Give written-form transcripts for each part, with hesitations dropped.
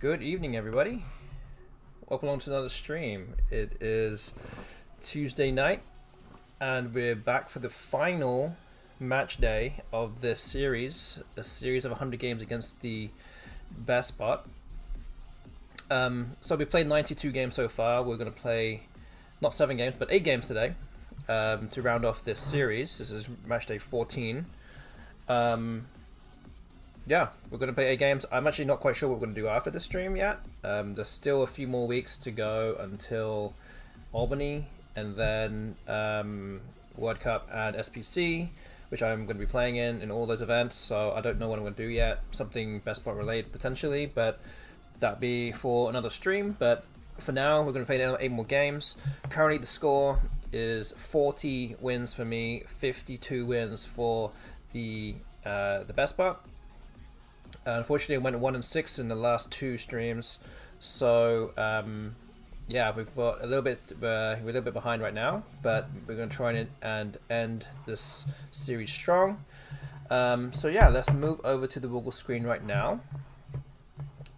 Good evening, everybody. Welcome along to another stream. It is Tuesday night, and we're back for the final match day of this series, a series of 100 games against the BESTBOT. So we played 92 games so far. We're going to play not 7 games, but 8 games today to round off this series. This is match day 14. Yeah, we're going to play 8 games. I'm actually not quite sure what we're going to do after the stream yet. There's still a few more weeks to go until Albany, and then World Cup and SPC, which I'm going to be playing in all those events. So I don't know what I'm going to do yet. Something BESTBOT related potentially, but that'd be for another stream. But for now, we're going to play 8 more games. Currently, the score is 40 wins for me, 52 wins for the BESTBOT. Unfortunately, I went 1-6 in the last 2 streams, so yeah, we've got a little bit. We're a little bit behind right now, but we're going to try and end this series strong. So yeah, let's move over to the Google screen right now,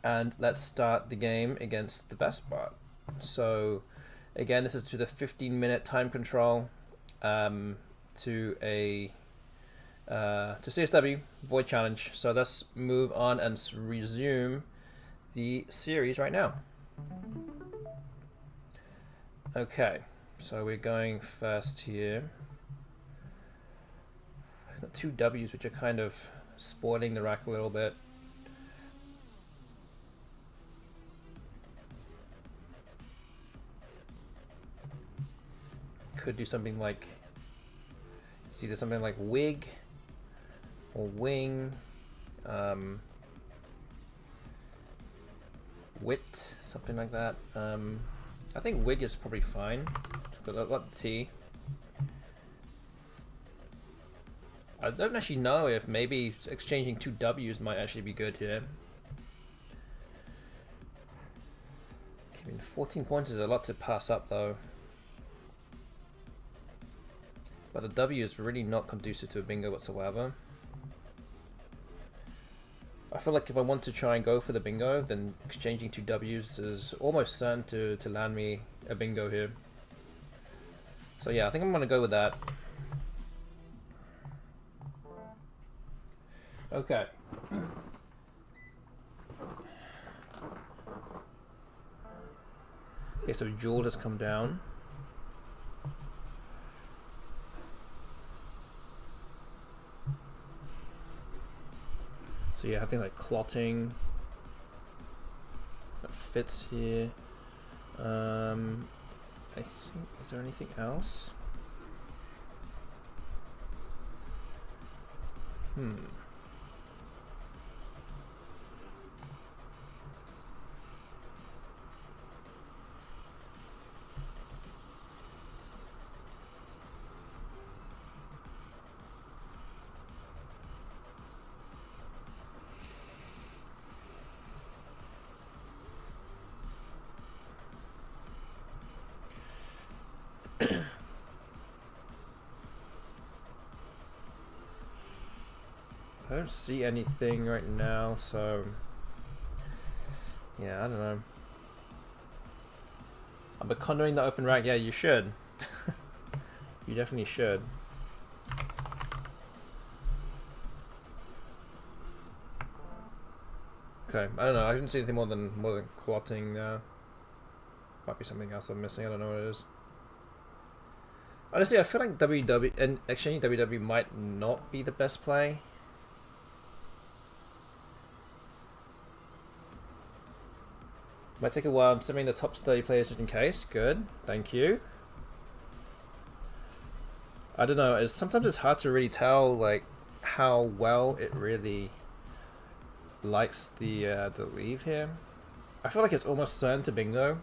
and let's start the game against the BESTBOT. So again, this is to the 15-minute time control to a. To CSW Void Challenge. So let's move on and resume the series right now. Okay, so we're going first here. I've got 2 W's which are kind of spoiling the rack a little bit. Could do something like, it's either something like wig or wing, wit, something like that. I think wig is probably fine. Got the T. I don't actually know if maybe exchanging 2 W's might actually be good here. I mean, 14 points is a lot to pass up though. But the W is really not conducive to a bingo whatsoever. I feel like if I want to try and go for the bingo, then exchanging 2 W's is almost certain to land me a bingo here. So yeah, I think I'm going to go with that. Okay. Okay, so Jewel has come down. So yeah, I have things like clotting that fits here. I think, is there anything else? I don't see anything right now, so yeah, I don't know. I'm condoing the open rack. Yeah, you should. You definitely should. Okay, I don't know. I didn't see anything more than clotting there. Might be something else I'm missing. I don't know what it is. Honestly, I feel like WW and exchanging WW might not be the best play. Might take a while. I'm saving the top 30 players just in case. Good, thank you. I don't know. Sometimes it's hard to really tell like how well it really likes the leave here. I feel like it's almost certain to bingo.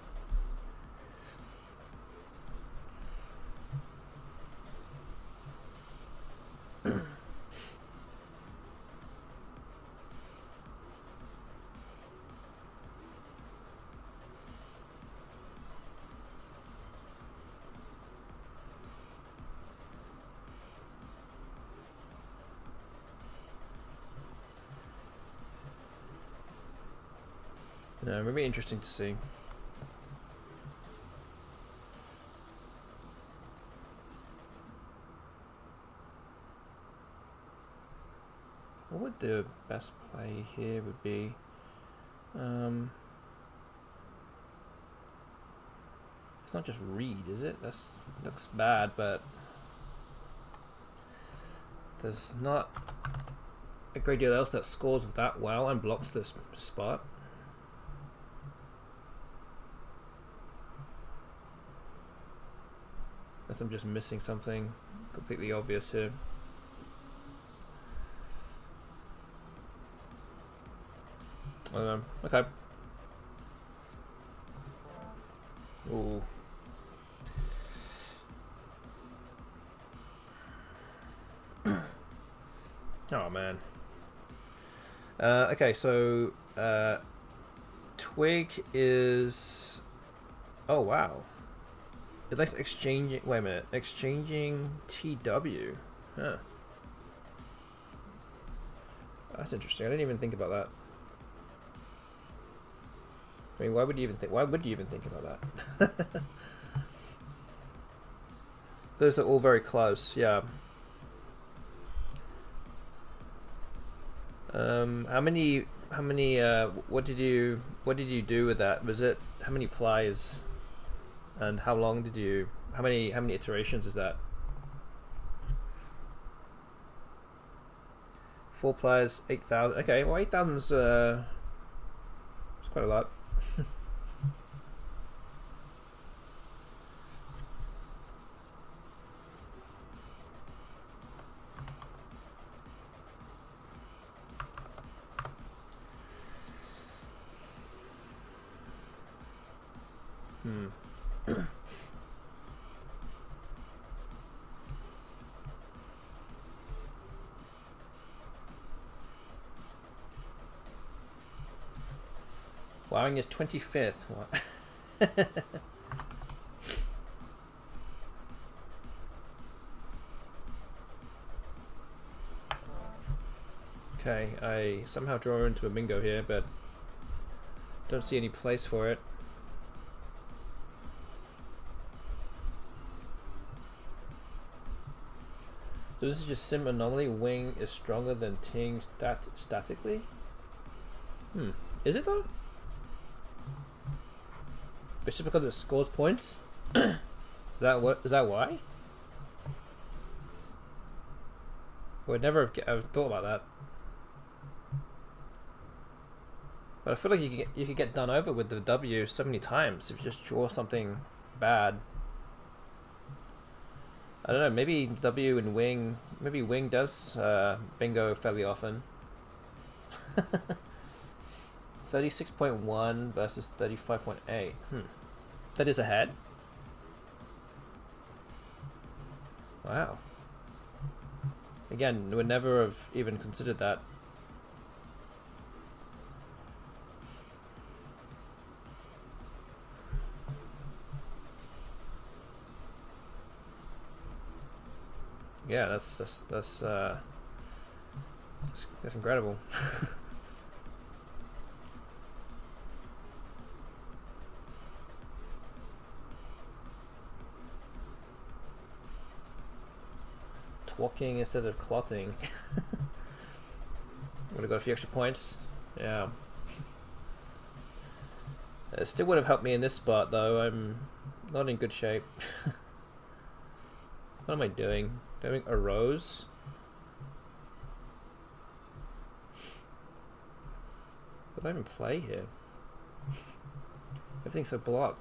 No, it'll be interesting to see. What would the best play here would be? It's not just read, is it? That looks bad, but there's not a great deal else that scores that well and blocks this spot. Unless I'm just missing something completely obvious here. I don't know. Okay. Ooh. Oh man. Okay, so Twig is. Oh wow. It likes exchanging. Wait a minute. Exchanging TW. Huh. That's interesting. I didn't even think about that. I mean, why would you even think? Why would you even think about that? Those are all very close. Yeah. How many? What did you do with that? Was it how many plies? And how long did you? How many iterations is that? 4 plies, 8,000. Okay, well 8,000's it's quite a lot. Wowing is 25th. What? Okay, I somehow draw into a bingo here, but don't see any place for it. So this is just sim anomaly. Wing is stronger than Ting statically. Is it though? It's just because it scores points. Is that why? I would never have thought about that. But I feel like you could get done over with the W so many times if you just draw something bad. I don't know, maybe W and Wing, maybe Wing does bingo fairly often. 36.1 versus 35.8. That is ahead. Wow. Again, would never have even considered that. Yeah, that's incredible. Twalking instead of clotting. Would have got a few extra points. Yeah. It still would have helped me in this spot though. I'm not in good shape. What am I doing? Doing a rose? What do I even play here? Everything's so blocked.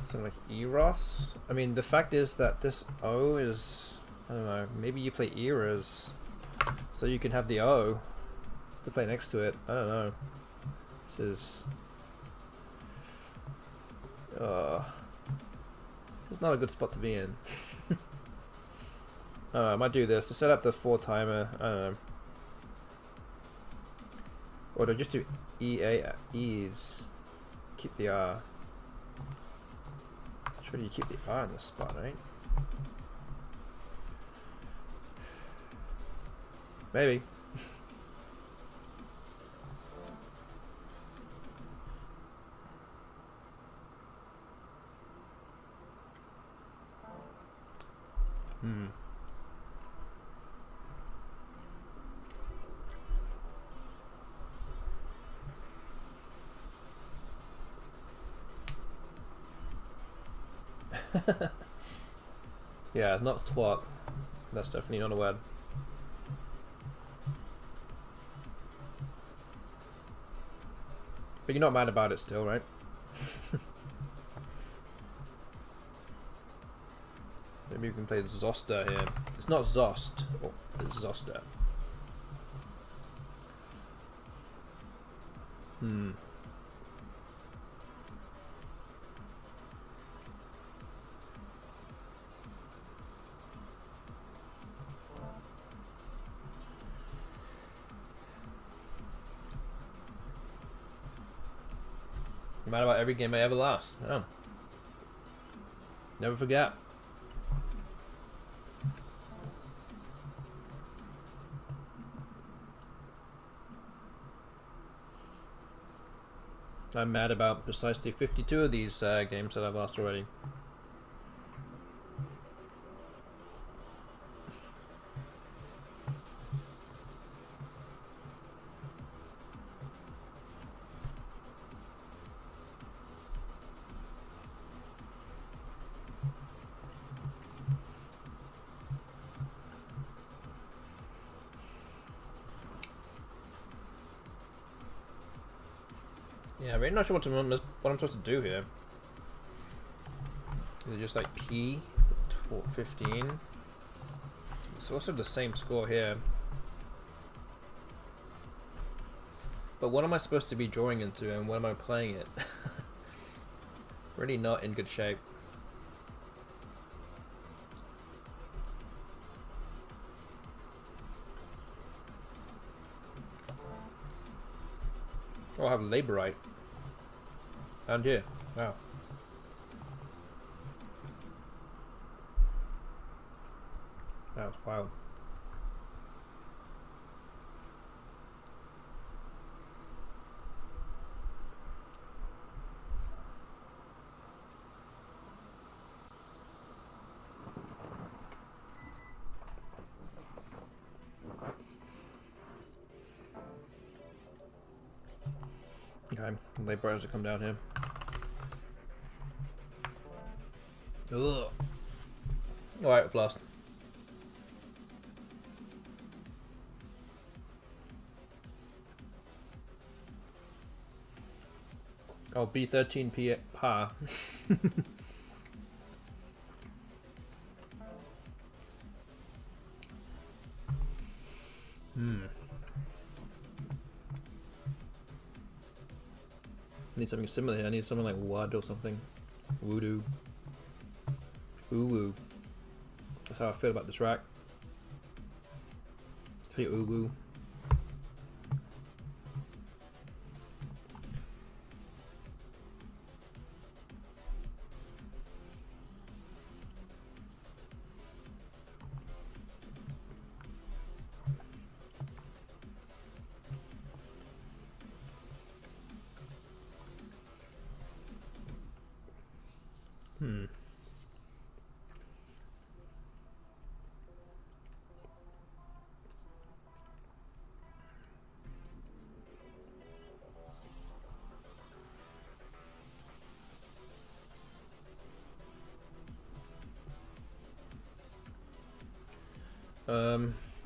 Something like Eros. I mean, the fact is that this O is, I don't know, maybe you play Eras so you can have the O to play next to it. I don't know. This is... it's not a good spot to be in. I might do this to set up the 4 timer. I don't know. Or do I just do E's? Keep the R. Surely you keep the R in this spot, right? Maybe. Yeah, not twat. That's definitely not a word. But you're not mad about it still, right? Maybe you can play Zoster here. It's not Zost, oh, it's Zoster. No matter about every game I ever lost. Oh. Never forget. I'm mad about precisely 52 of these games that I've lost already. Yeah, I'm really not sure what I'm supposed to do here. Is it just like P 15? It's also the same score here. But what am I supposed to be drawing into and when am I playing it? Really not in good shape. Oh, I have Laborite. And here. Wow. That was wild. Okay, Laborite to come down here. Ugh. Alright, we've lost. Oh, B13P par. I need something similar here. I need something like Wad or something. Voodoo. Ooh-woo. That's how I feel about this rack. Hey, ooh-woo.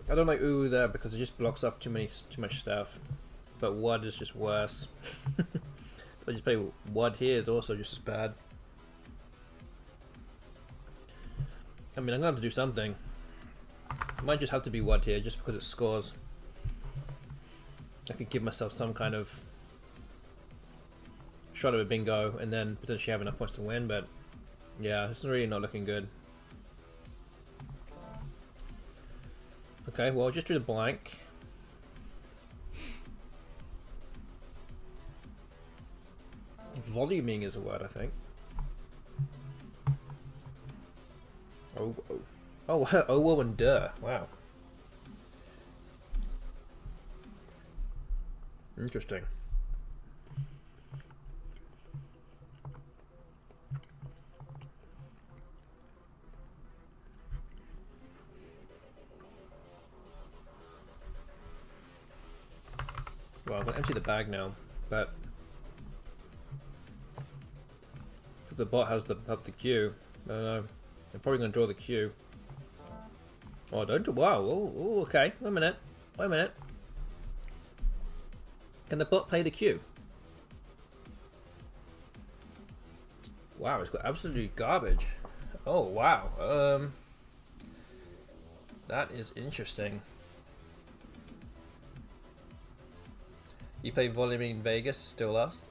I don't like ooh there because it just blocks up too much stuff. But Wad is just worse. So I just play Wad here is also just as bad. I mean, I'm gonna have to do something. It might just have to be Wad here just because it scores. I could give myself some kind of shot of a bingo and then potentially have enough points to win, but yeah, it's really not looking good. Okay, well, just do the blank. Voluming is a word, I think. Oh, oh, and duh. Wow. Interesting. Well, I'm gonna empty the bag now, but if the bot has the queue, I don't know. I'm probably gonna draw the queue. Oh, don't. Wow. Oh, okay. Wait a minute. Wait a minute. Can the bot play the queue? Wow, it's got absolutely garbage. Oh, wow. That is interesting. You play volume in Vegas, still lost.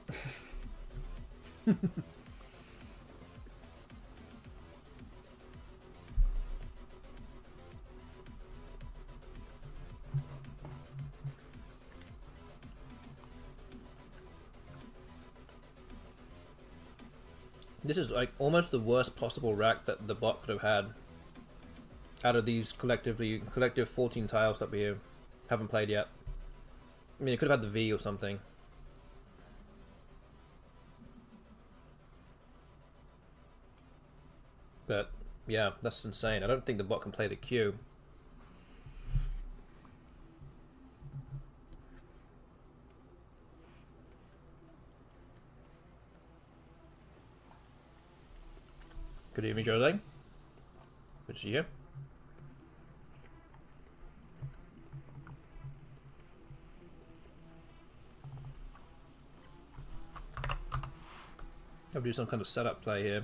This is like almost the worst possible rack that the bot could have had out of these collective 14 tiles that we haven't played yet. I mean, it could have had the V or something. But yeah, that's insane. I don't think the bot can play the Q. Good evening, Jose. Good to see you. I'll do some kind of setup play here.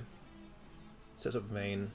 Sets up Vayne.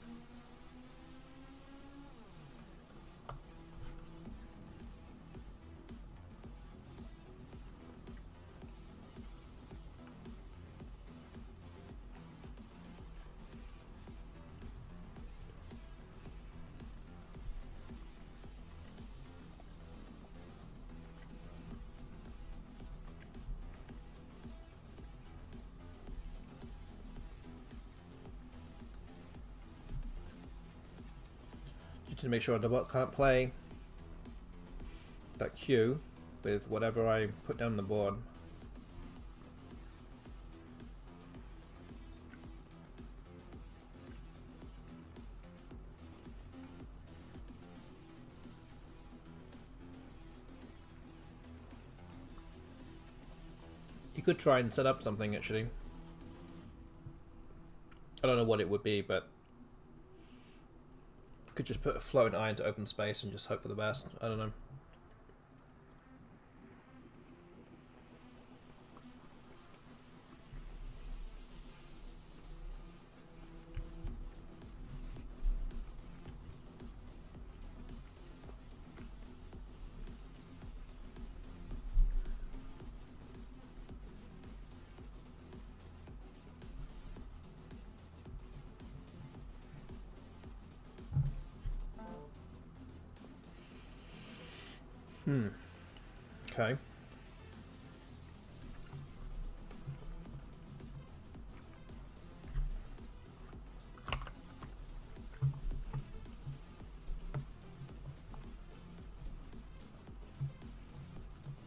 To make sure the bot can't play that Q with whatever I put down on the board. You could try and set up something actually. I don't know what it would be, but could just put a floating eye into open space and just hope for the best. I don't know. Okay.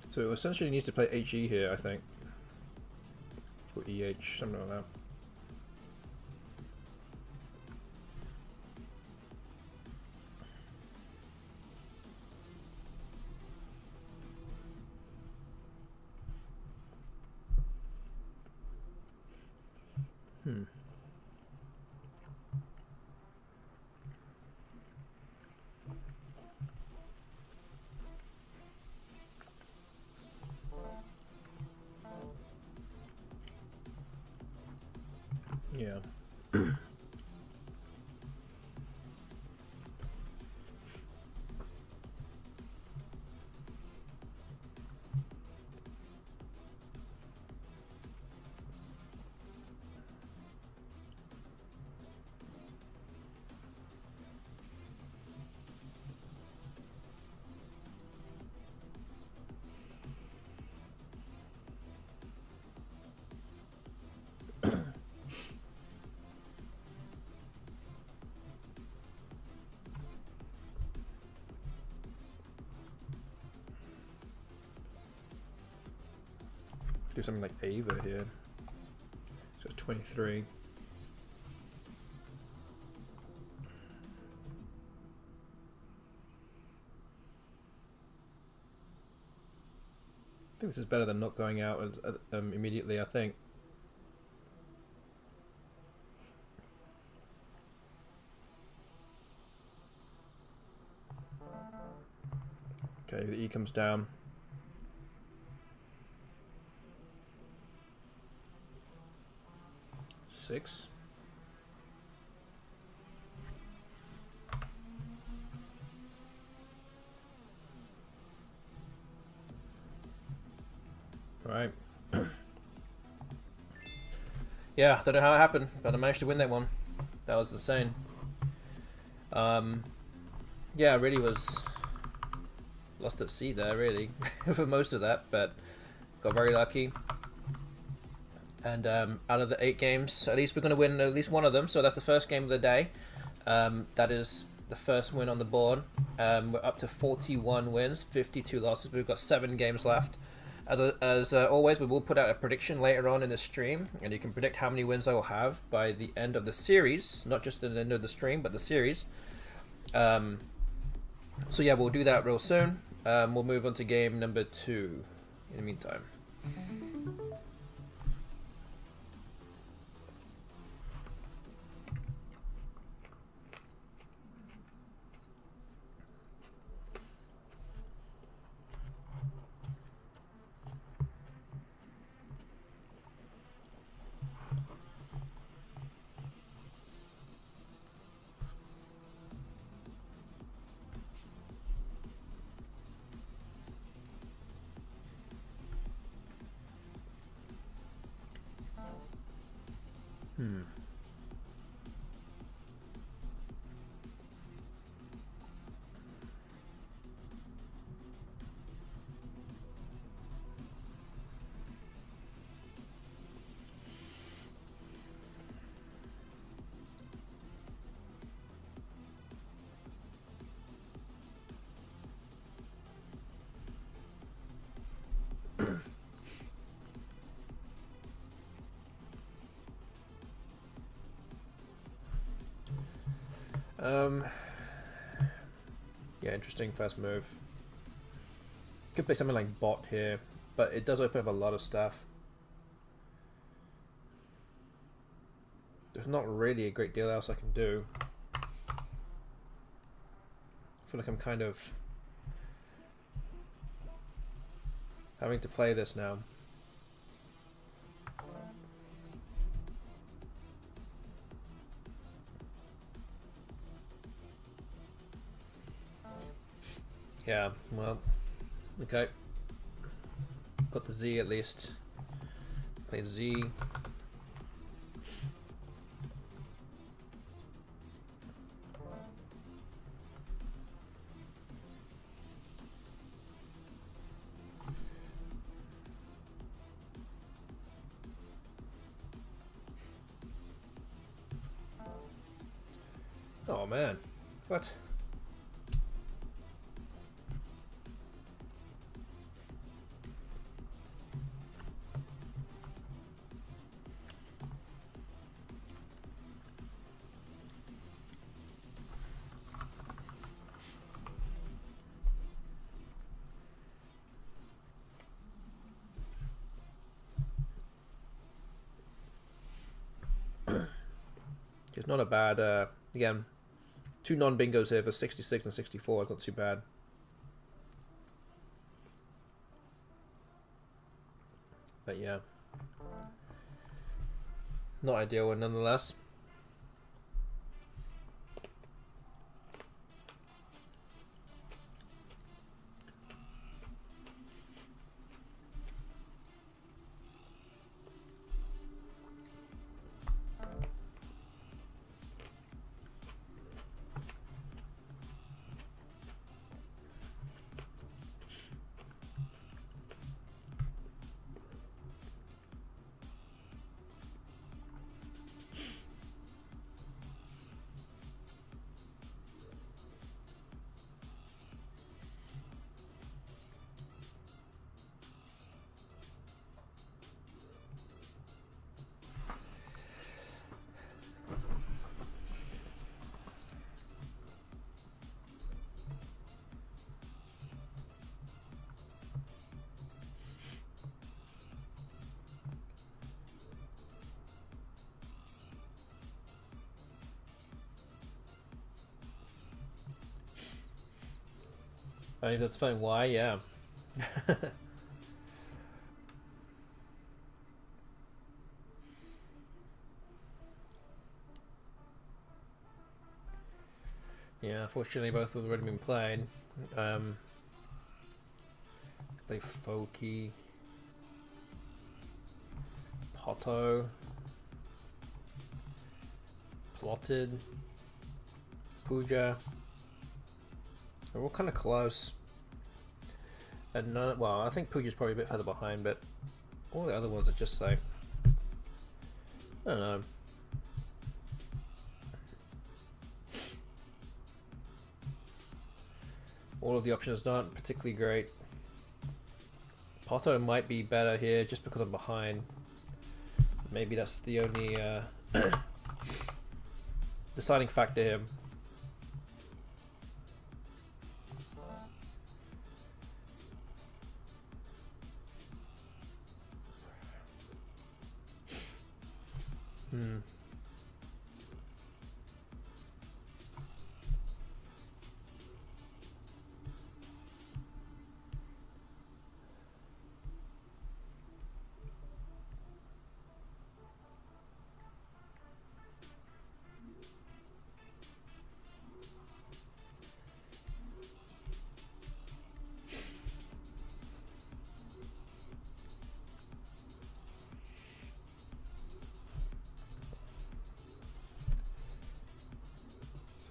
So it essentially needs to play HE here, I think. Or EH, something like that. Yeah. do something like Ava here. So it's 23. I think this is better than not going out as, immediately, I think. Okay, the E comes down. Six. Right. Yeah, don't know how it happened, but I managed to win that one. That was insane. Yeah, I really was lost at sea there, really, for most of that, but got very lucky. And out of the 8 games, at least we're going to win at least one of them. So that's the first game of the day. That is the first win on the board. We're up to 41 wins, 52 losses. We've got 7 games left. As always, we will put out a prediction later on in the stream, and you can predict how many wins I will have by the end of the series, not just at the end of the stream, but the series. So yeah, we'll do that real soon. We'll move on to game number 2 in the meantime. Yeah, interesting first move. Could play something like bot here, but it does open up a lot of stuff. There's not really a great deal else I can do. I feel like I'm kind of having to play this now. Yeah, well, okay. Got the Z at least. Play Z. Oh man, what? It's not a bad, again, 2 non-bingos here for 66 and 64, it's not too bad. But yeah, not ideal one nonetheless. I think that's fine. Why? Yeah. Yeah, unfortunately both have already been played. Play Folky, Poto, Plotted, Puja. They're all kind of close. And none, well, I think Puja's probably a bit further behind, but all the other ones are just like, I don't know. All of the options aren't particularly great. Poto might be better here just because I'm behind. Maybe that's the only deciding factor here.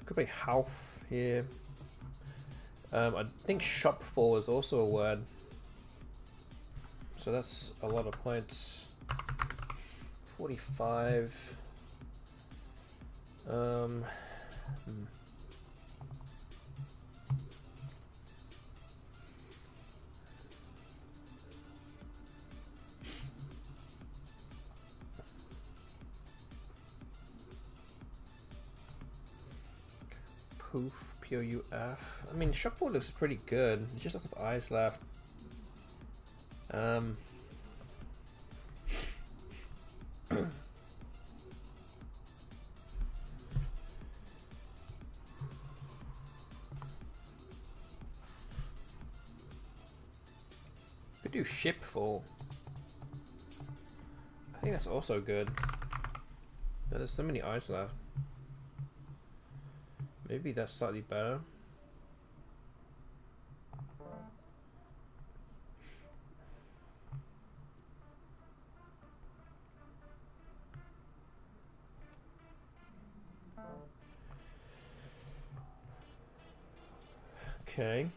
Could be Half here. I think shopfall is also a word. So that's a lot of points. 45. Poof, P-O-U-F. I mean, shopfall looks pretty good. It's just lots of eyes left. Could do shipful. I think that's also good. There's so many eyes left. Maybe that's slightly better. Okay.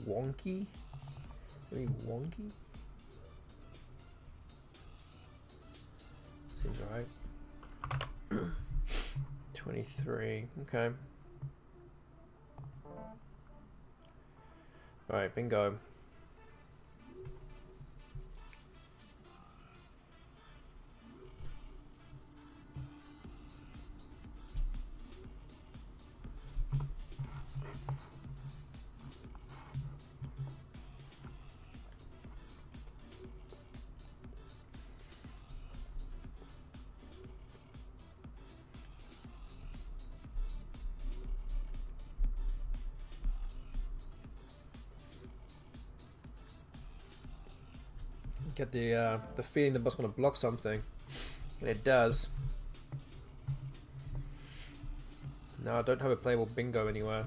Wonky? Very wonky? Seems right. 23, okay. Alright, bingo. Get the feeling the bot's gonna block something, and it does. No, I don't have a playable bingo anywhere.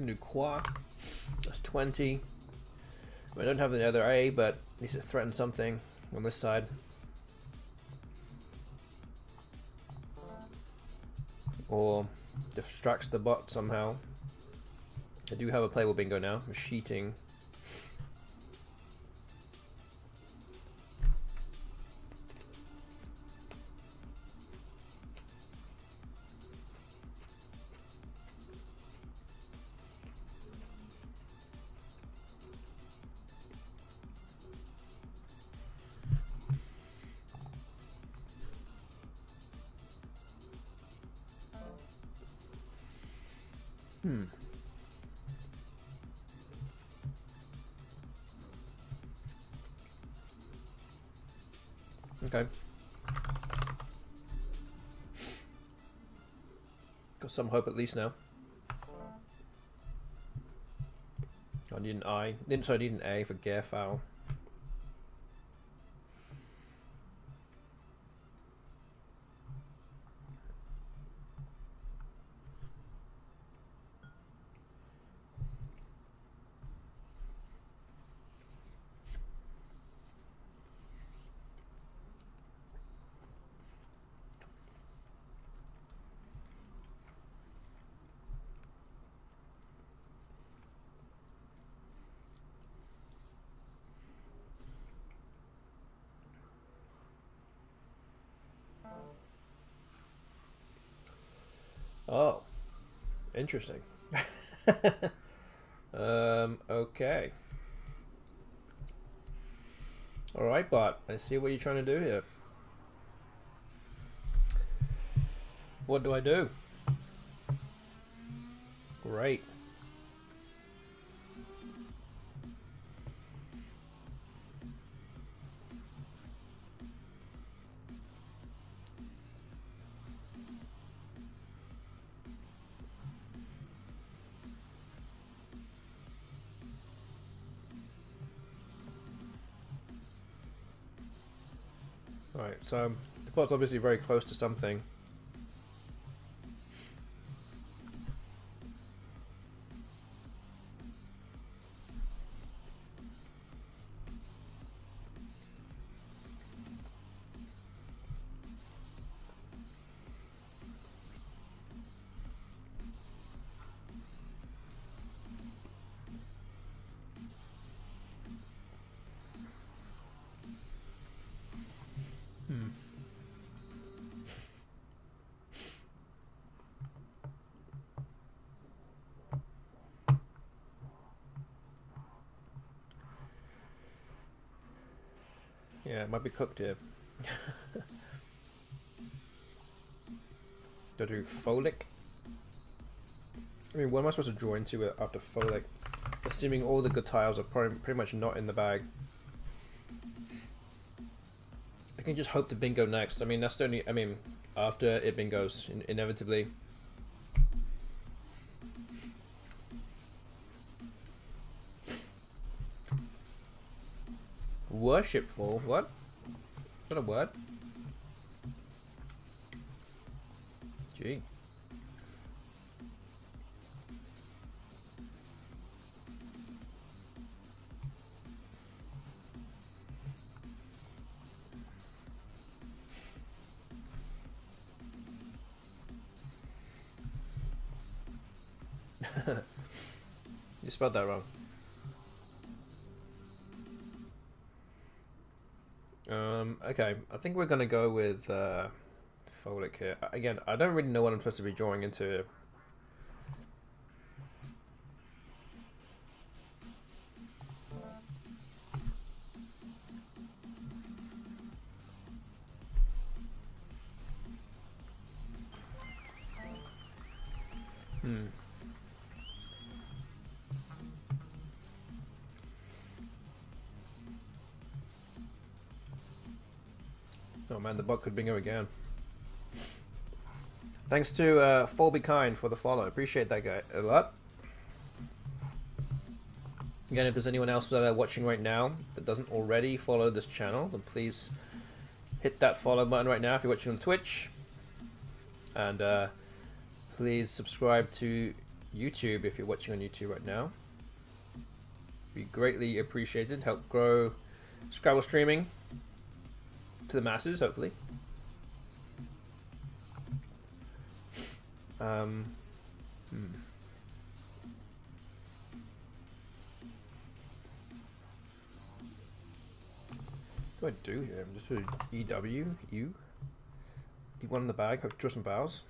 expecting to do Qua. That's 20. I don't have the other A, but at least it threatens something on this side. Or distracts the bot somehow. I do have a playable bingo now. I'm sheeting. Okay. Got some hope at least now. I need an I. So I need an A for gear foul. Oh, interesting. Okay. All right, bot. I see what you're trying to do here. What do I do? Great. Right, so the bot's obviously very close to something. Yeah, it might be cooked here. Do I do folic? I mean, what am I supposed to draw into it after folic? Assuming all the good tiles are pretty much not in the bag. I can just hope to bingo next. I mean, that's the only... I mean, after it bingos, inevitably. Worshipful? What? Is that a word? Gee. You spelled that wrong. Okay, I think we're gonna go with folic here. Again, I don't really know what I'm supposed to be drawing into. Oh man, the bot could bingo again. Thanks to Fall Be Kind for the follow. Appreciate that guy a lot. Again, if there's anyone else watching right now that doesn't already follow this channel, then please hit that follow button right now if you're watching on Twitch. And please subscribe to YouTube if you're watching on YouTube right now. Be greatly appreciated. Help grow Scrabble streaming to the masses, hopefully. What do I do here? I'm just sort of EW, U. Keep one in the bag, hope to draw some vowels.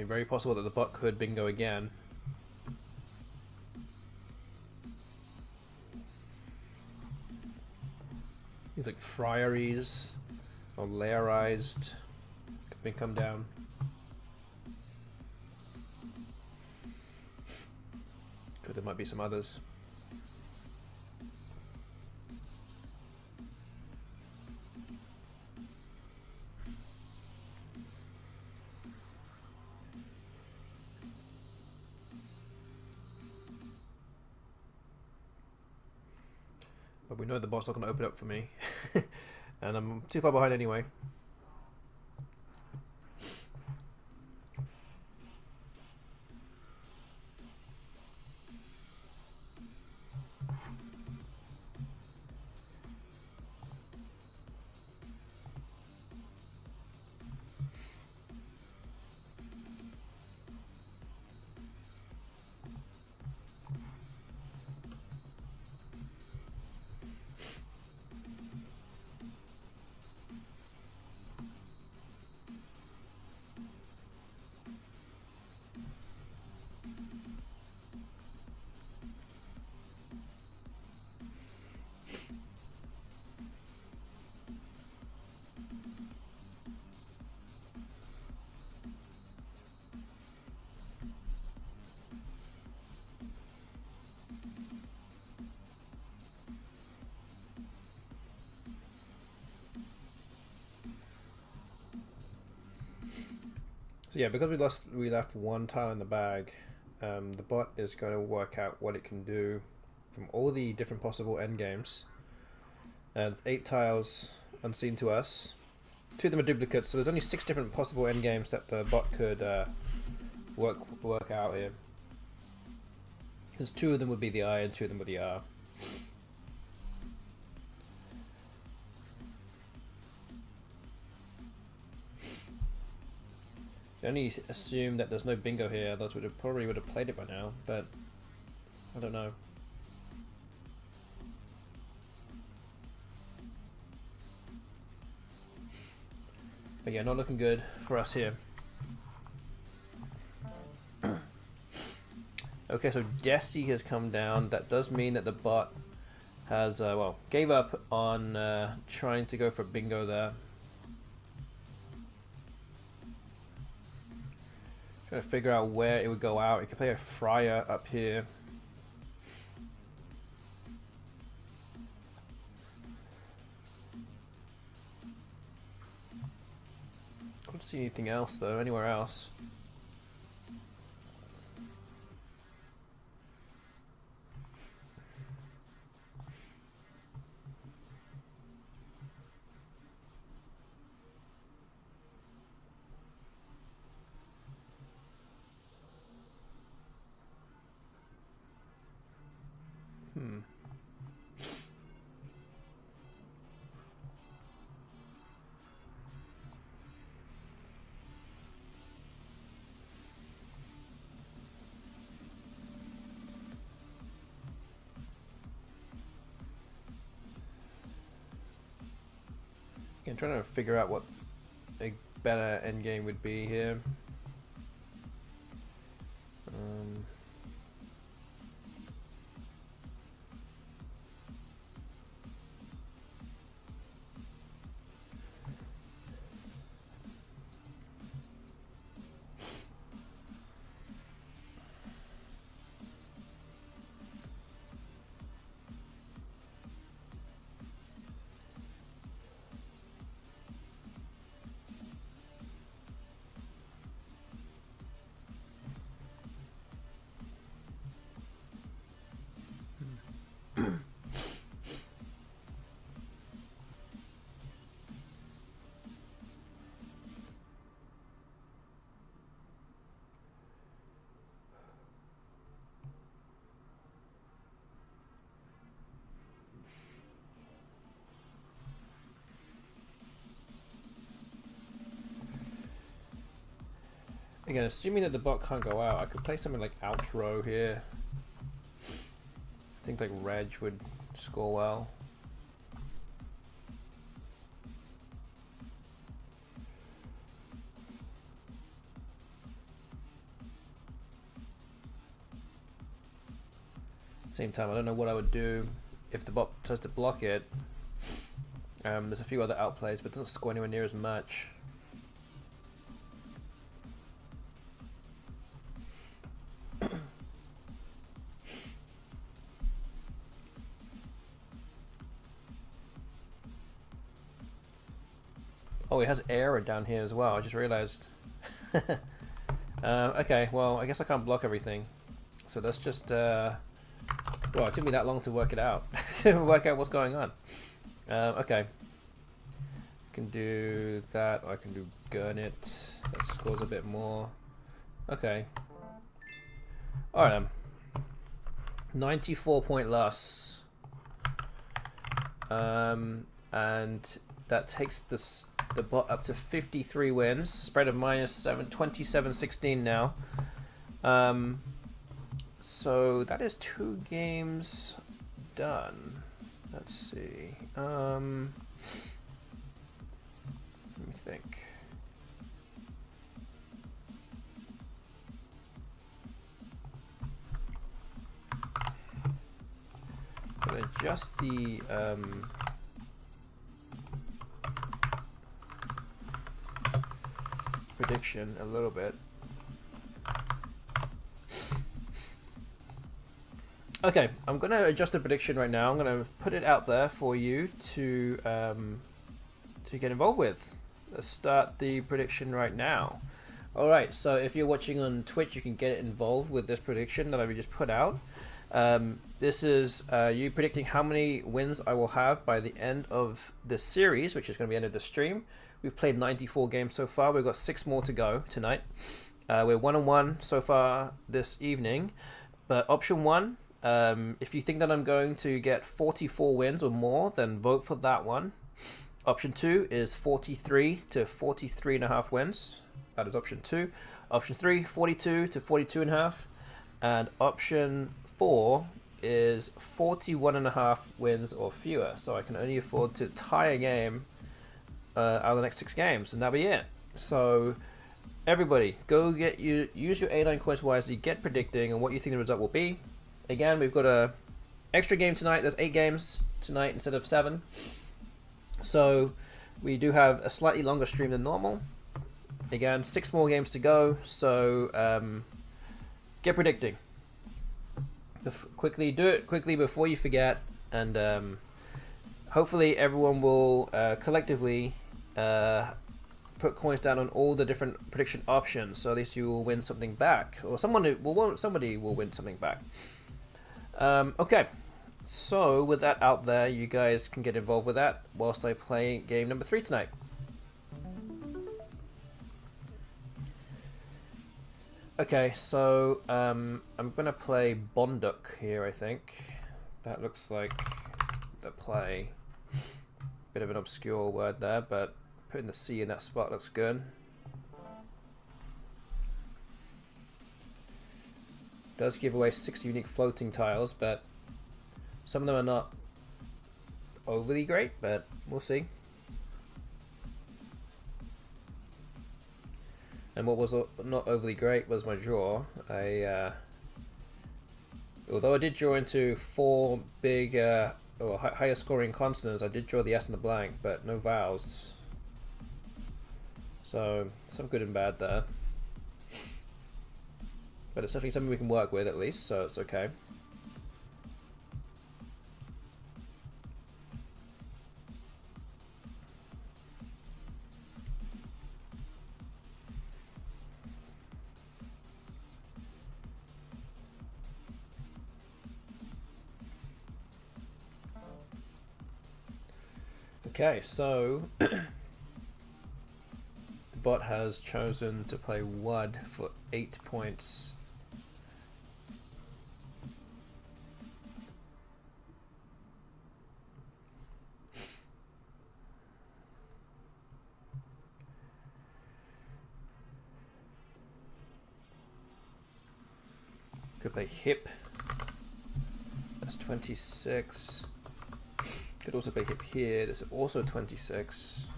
Very possible that the bot could bingo again. Things like friaries or layerized can come down. There might be some others. But we know the bot's not going to open up for me. And I'm too far behind anyway. So yeah, because we left one tile in the bag, the bot is going to work out what it can do from all the different possible endgames. And 8 tiles unseen to us. 2 of them are duplicates, so there's only 6 different possible endgames that the bot could work out here. Because 2 of them would be the I and 2 of them would be the R. I only assume that there's no bingo here, otherwise we probably would have played it by now, but I don't know. But yeah, not looking good for us here. Okay, so Desi has come down. That does mean that the bot has, well, gave up on trying to go for bingo there. Trying to figure out where it would go out. It could play a friar up here. I don't see anything else though, anywhere else. I'm trying to figure out what a better endgame would be here. Again, assuming that the bot can't go out, I could play something like outro here. I think like Reg would score well. Same time, I don't know what I would do if the bot tries to block it. There's a few other outplays, but it doesn't score anywhere near as much. Oh, it has error down here as well, I just realized. Okay, well, I guess I can't block everything. So let's just, well, it took me that long to work it out, to work out what's going on. Okay. I can do that, or I can do Gurnit. That scores a bit more. Okay. Alright then. 94 point loss. And that takes the bot up to 53 wins, spread of -7, 27-16 now. So that is 2 games done. Let's see. Let me think. I'm gonna adjust the prediction a little bit. Okay, I'm gonna adjust the prediction right now. I'm gonna put it out there for you to get involved with. Let's start the prediction right now. All right, so if you're watching on Twitch, you can get involved with this prediction that I just put out. This is you predicting how many wins I will have by the end of this series, which is going to be the end of the stream. We've played 94 games so far. We've got 6 more to go tonight. We're 1-1 so far this evening. But option 1, if you think that I'm going to get 44 wins or more, then vote for that one. Option 2 is 43 to 43.5 wins. That is option 2. Option 3, 42 to 42.5. And option 4 is 41.5 wins or fewer. So I can only afford to tie a game out of the next 6 games, and that'll be it. So everybody, go use your A9 coins wisely, get predicting on what you think the result will be. Again, we've got a extra game tonight. There's 8 games tonight instead of 7. So we do have a slightly longer stream than normal. Again, 6 more games to go. So get predicting. Quickly, do it quickly before you forget, and hopefully everyone will collectively put coins down on all the different prediction options, so at least you will win something back, or somebody will win something back. Okay, so with that out there, you guys can get involved with that whilst I play game number 3 tonight. Okay, so I'm gonna play Bonduk here, I think. That looks like the play. Bit of an obscure word there, but putting the C in that spot looks good. Does give away 6 unique floating tiles, but some of them are not overly great, but we'll see. And what was not overly great was my draw. Although I did draw into 4 big or higher scoring consonants, I did draw the S and the blank, but no vowels. So some good and bad there. But it's definitely something we can work with at least, so it's okay. Okay, so the bot has chosen to play WUD for 8 points. Could play hip. That's 26. Could also play hip here. There's also 26.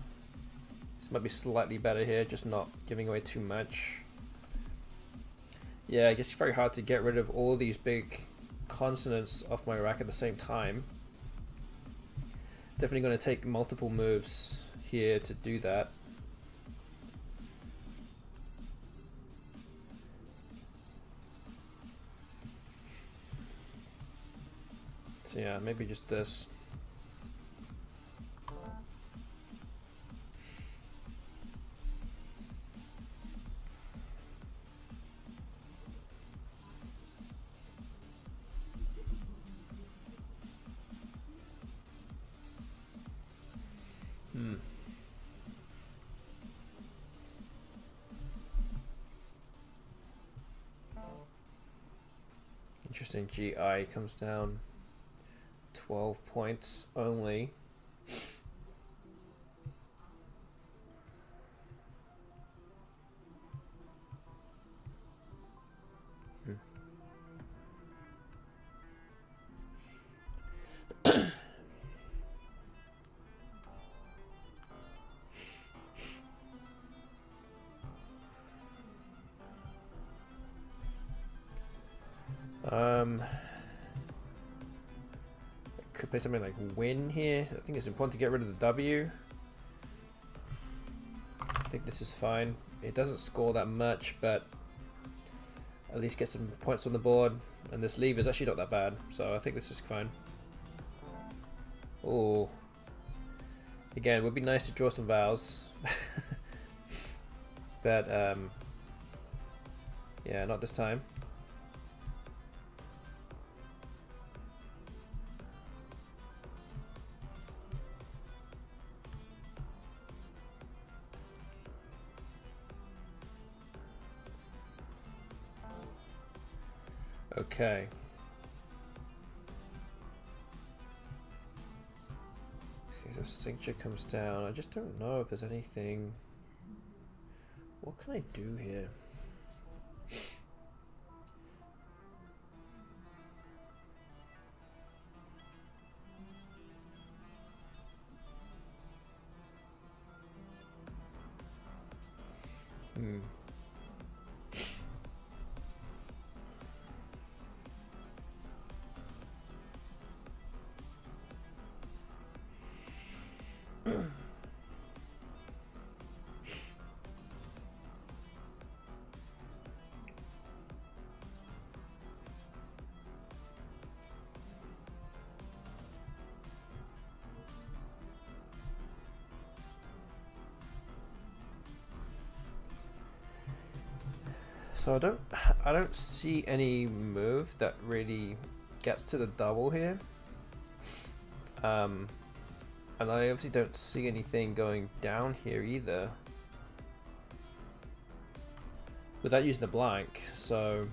This might be slightly better here, just not giving away too much. Yeah, I guess it's very hard to get rid of all these big consonants off my rack at the same time. Definitely going to take multiple moves here to do that. So yeah, maybe just this. Interesting, GI comes down 12 points only. Could play something like win here. I think it's important to get rid of the W. I think this is fine. It doesn't score that much, but at least get some points on the board. And this leave is actually not that bad, so I think this is fine. Oh, again, it would be nice to draw some vowels, but yeah, not this time. Okay. So signature comes down. I just don't know if there's anything. What can I do here? So I don't see any move that really gets to the double here. And I obviously don't see anything going down here either without using the blank, so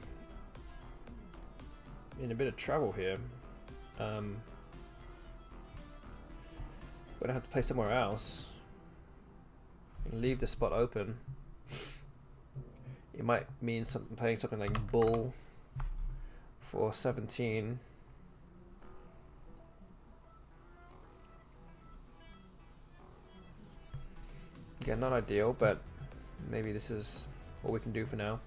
in a bit of trouble here. Gonna have to play somewhere else. Leave the spot open. It might mean playing something like bull for 17. Again, not ideal, but maybe this is what we can do for now.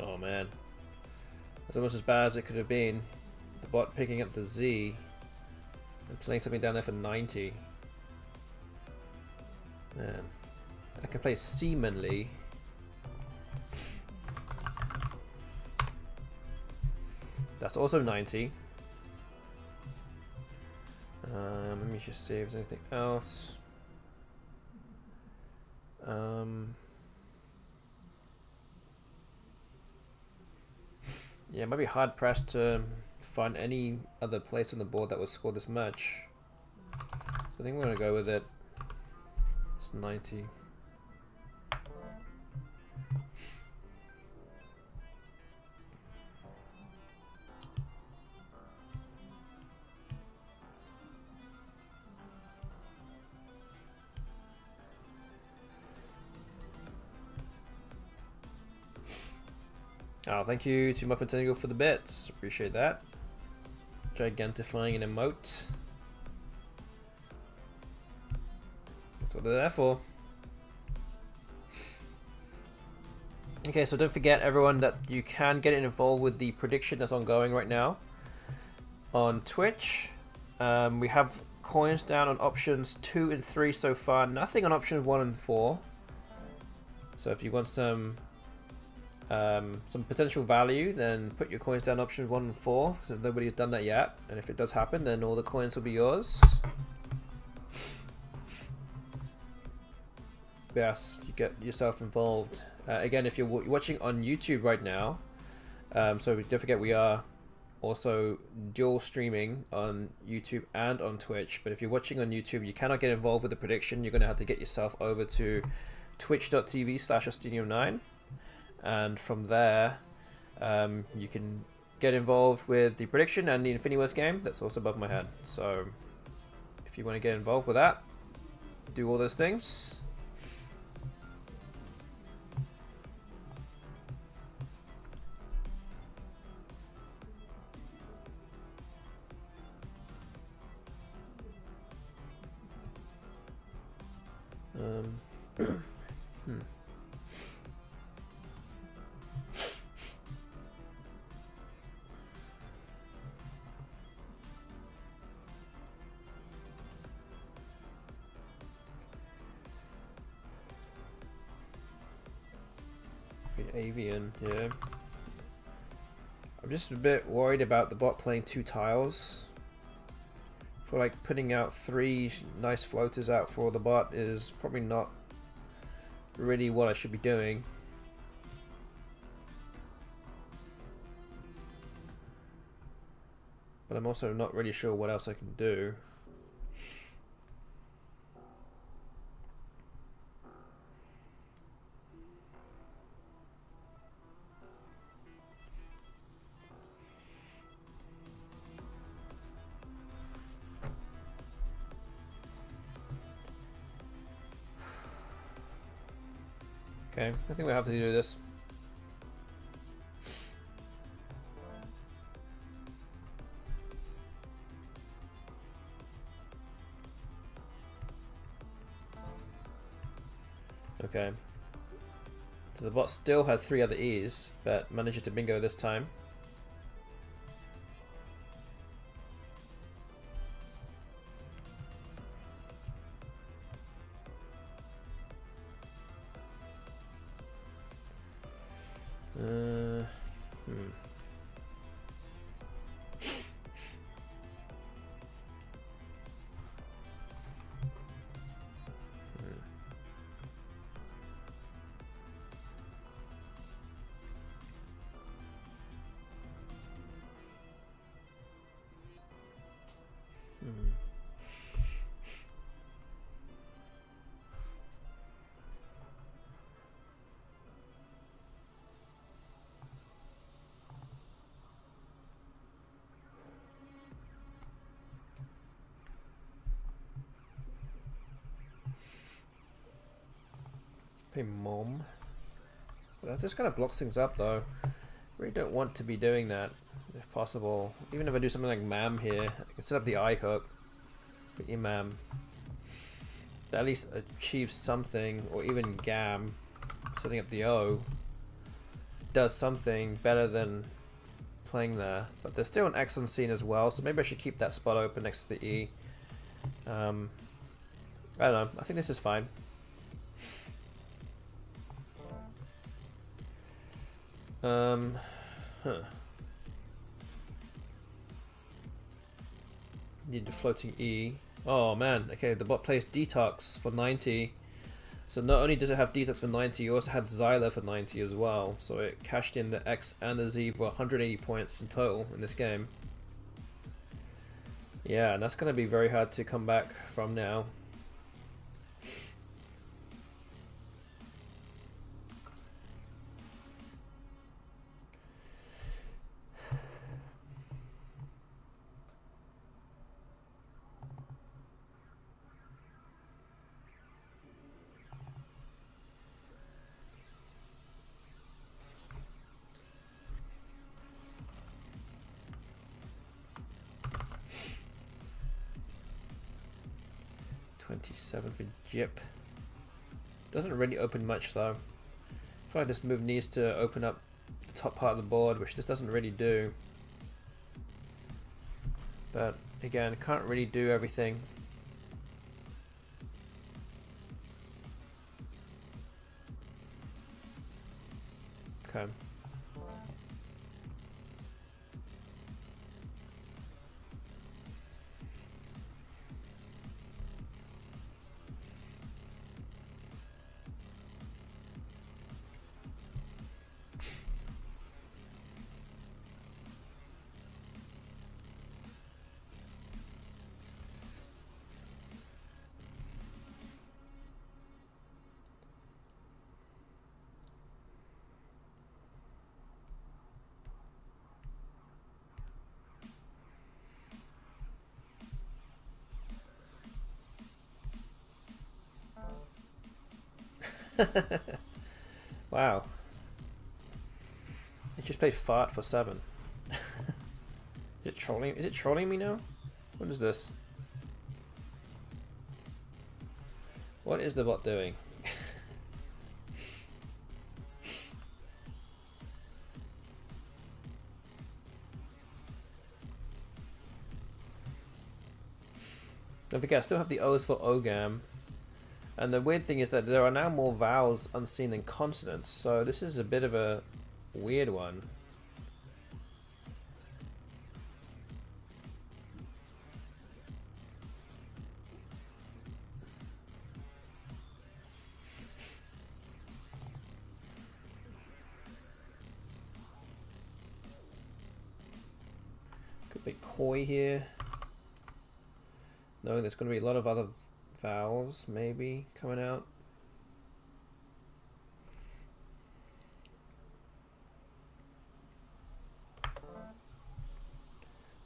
Oh man, it's almost as bad as it could have been. The bot picking up the Z and playing something down there for 90. Man, I can play seamanly. That's also 90. Let me just see if there's anything else. Yeah, it might be hard pressed to find any other place on the board that would score this much. So I think we're gonna go with it. It's 90. Oh, thank you to Muffin Tangle for the bits. Appreciate that. Gigantifying an emote. That's what they're there for. Okay, so don't forget everyone that you can get involved with the prediction that's ongoing right now on Twitch. We have coins down on options 2 and 3 so far. Nothing on options 1 and 4. So if you want some potential value, then put your coins down options 1 and 4, because nobody's done that yet. And if it does happen, then all the coins will be yours. Yes, you get yourself involved. Again, if you're watching on YouTube right now, so don't forget we are also dual streaming on YouTube and on Twitch. But if you're watching on YouTube, you cannot get involved with the prediction. You're going to have to get yourself over to twitch.tv/Ostinium9. And from there, you can get involved with the prediction and the Infiniverse game that's also above my head. So if you want to get involved with that, do all those things. Avian, yeah. I'm just a bit worried about the bot playing 2 tiles. For like putting out 3 nice floaters out for the bot is probably not really what I should be doing. But I'm also not really sure what else I can do. Okay, I think we have to do this. Okay. So the bot still had 3 other E's, but managed to bingo this time. Pay mom. That just kind of blocks things up though. Really don't want to be doing that if possible. Even if I do something like mam here, I can set up the eye hook for imam. That at least achieves something, or even gam, setting up the O does something better than playing there. But there's still an X on scene as well, so maybe I should keep that spot open next to the E. I don't know, I think this is fine. Need the floating E. Oh man, okay, the bot plays Detox for 90. So not only does it have Detox for 90, it also had Xyla for 90 as well. So it cashed in the X and the Z for 180 points in total in this game. Yeah, and that's going to be very hard to come back from now. $27 for Jip. Doesn't really open much though. I feel like this move needs to open up the top part of the board, which this doesn't really do. But again, can't really do everything. Okay. Wow. It just played fart for 7. Is it trolling? Is it trolling me now? What is this? What is the bot doing? Don't forget, I still have the O's for Ogam. And the weird thing is that there are now more vowels unseen than consonants, so this is a bit of a weird one. Could be koi here. No, there's going to be a lot of other vowels maybe coming out.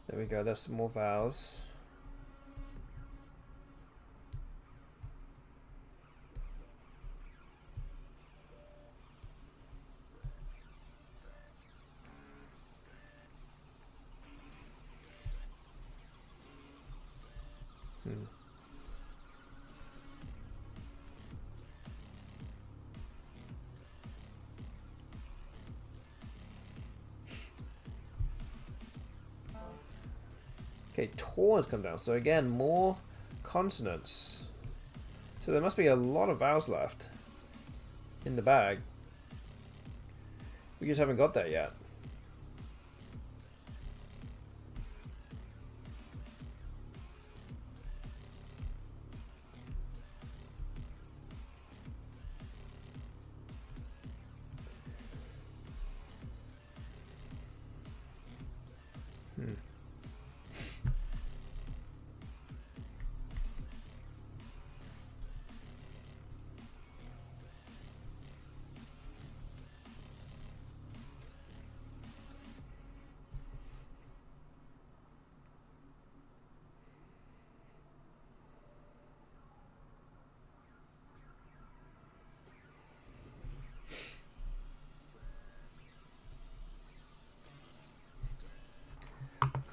There we go, there's some more vowels. Okay, tor has come down. So again, more consonants. So there must be a lot of vowels left in the bag. We just haven't got that yet.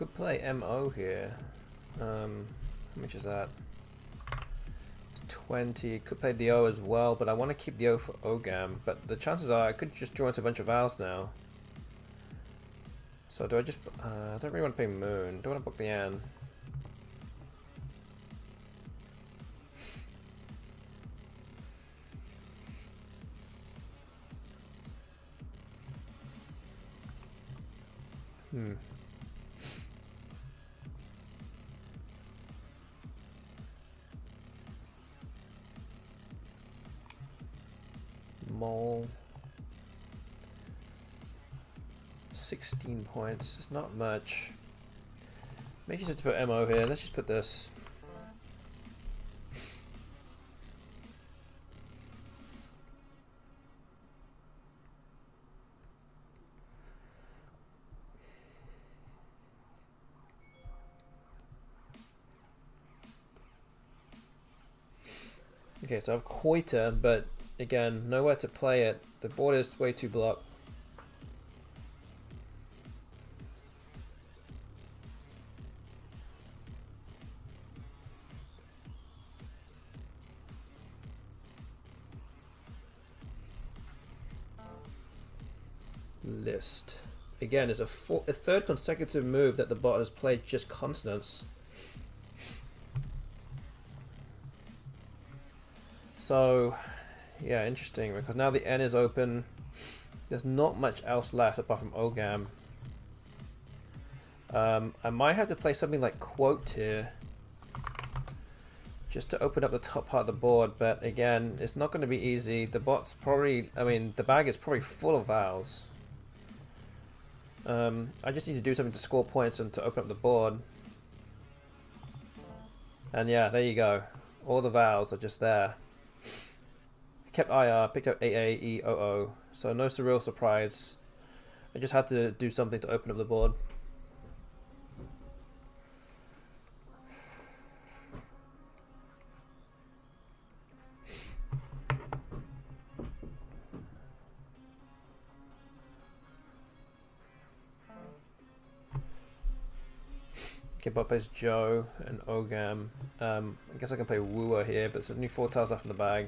Could play MO here. How much is that? 20. Could play the O as well, but I want to keep the O for OGAM. But the chances are I could just draw into a bunch of vowels now. So do I just... I don't really want to play Moon. Don't want to book the N. Mole. 16 points. It's not much. Maybe just have to put MO here. Let's just put this. Okay, so I have Quoita, but again, nowhere to play it. The board is way too blocked. List. Again, it's a third consecutive move that the bot has played just consonants. So, yeah, interesting, because now the N is open. There's not much else left apart from OGAM. I might have to play something like Quote here, just to open up the top part of the board, but again, it's not going to be easy. The bot's probably, I mean, the bag is probably full of vowels. I just need to do something to score points and to open up the board. And yeah, there you go. All the vowels are just there. Kept IR, picked up AA, E, OO, so no surreal surprise. I just had to do something to open up the board. Okay, bot plays Joe and OGAM. I guess I can play Wooer here, but there's only 4 tiles left in the bag.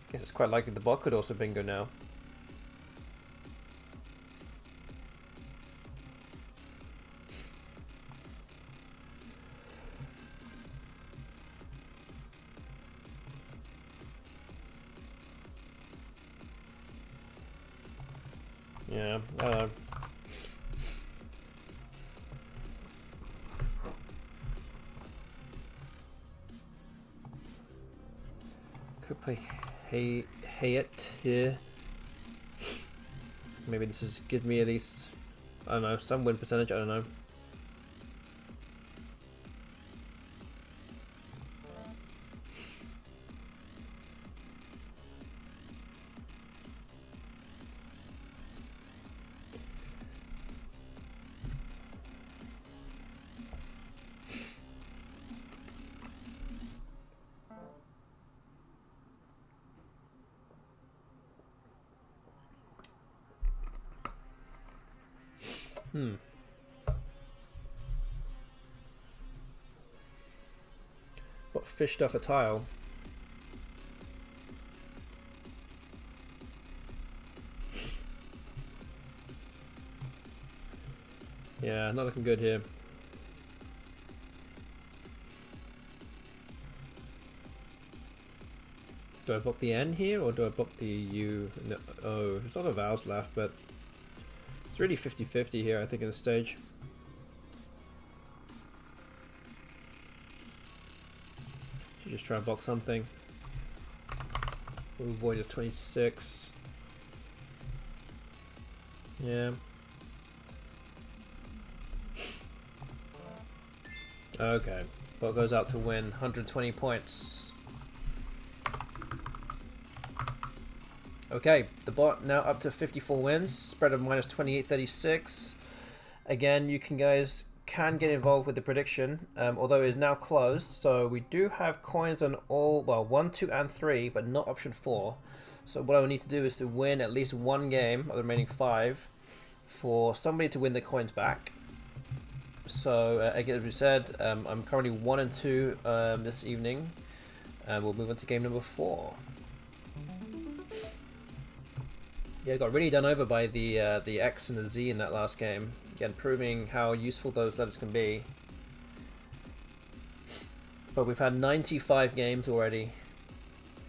Guess it's quite likely the bot could also bingo now. Yeah, I don't know. Could play Hayat here. Maybe this is give me at least, I don't know, some win percentage, I don't know. What fished off a tile? Yeah, not looking good here. Do I book the N here or do I book the U? No, oh, there's a lot of vowels left, but it's really 50-50 here, I think, in the stage. Should just try and block something. We'll avoid a 26. Yeah. Okay. Bot goes out to win 120 points. Okay, the bot now up to 54 wins, spread of minus 28.36. Again, you guys can get involved with the prediction, although it is now closed. So we do have coins on all, well, 1, 2, and 3, but not option 4. So what I will need to do is to win at least one game of the remaining 5 for somebody to win the coins back. So again, as we said, I'm currently 1 and 2 this evening, and we'll move on to game number 4. Yeah, got really done over by the X and the Z in that last game. Again, proving how useful those letters can be. But we've had 95 games already,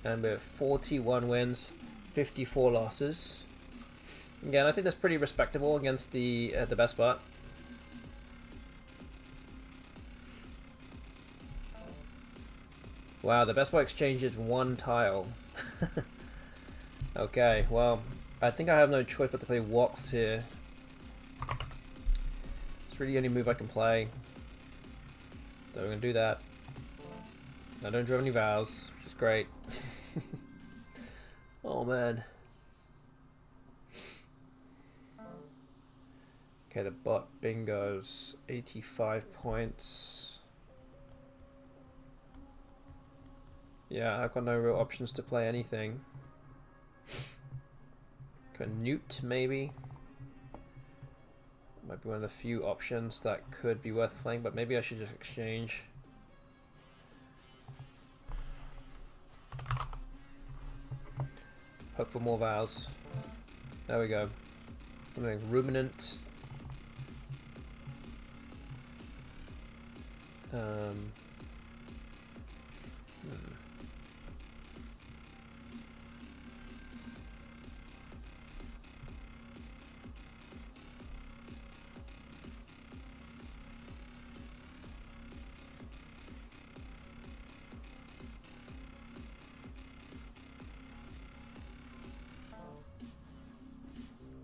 and we're 41 wins, 54 losses. Again, I think that's pretty respectable against the BESTBOT. Wow, the BESTBOT exchanges 1 tile. Okay, well, I think I have no choice but to play Walks here. It's really the only move I can play. So we're going to do that. I don't draw any vows, which is great. Oh man. Okay, the bot bingo's 85 points. Yeah, I've got no real options to play anything. Can Newt maybe? Might be one of the few options that could be worth playing, but maybe I should just exchange. Hope for more vows. There we go. Something ruminant.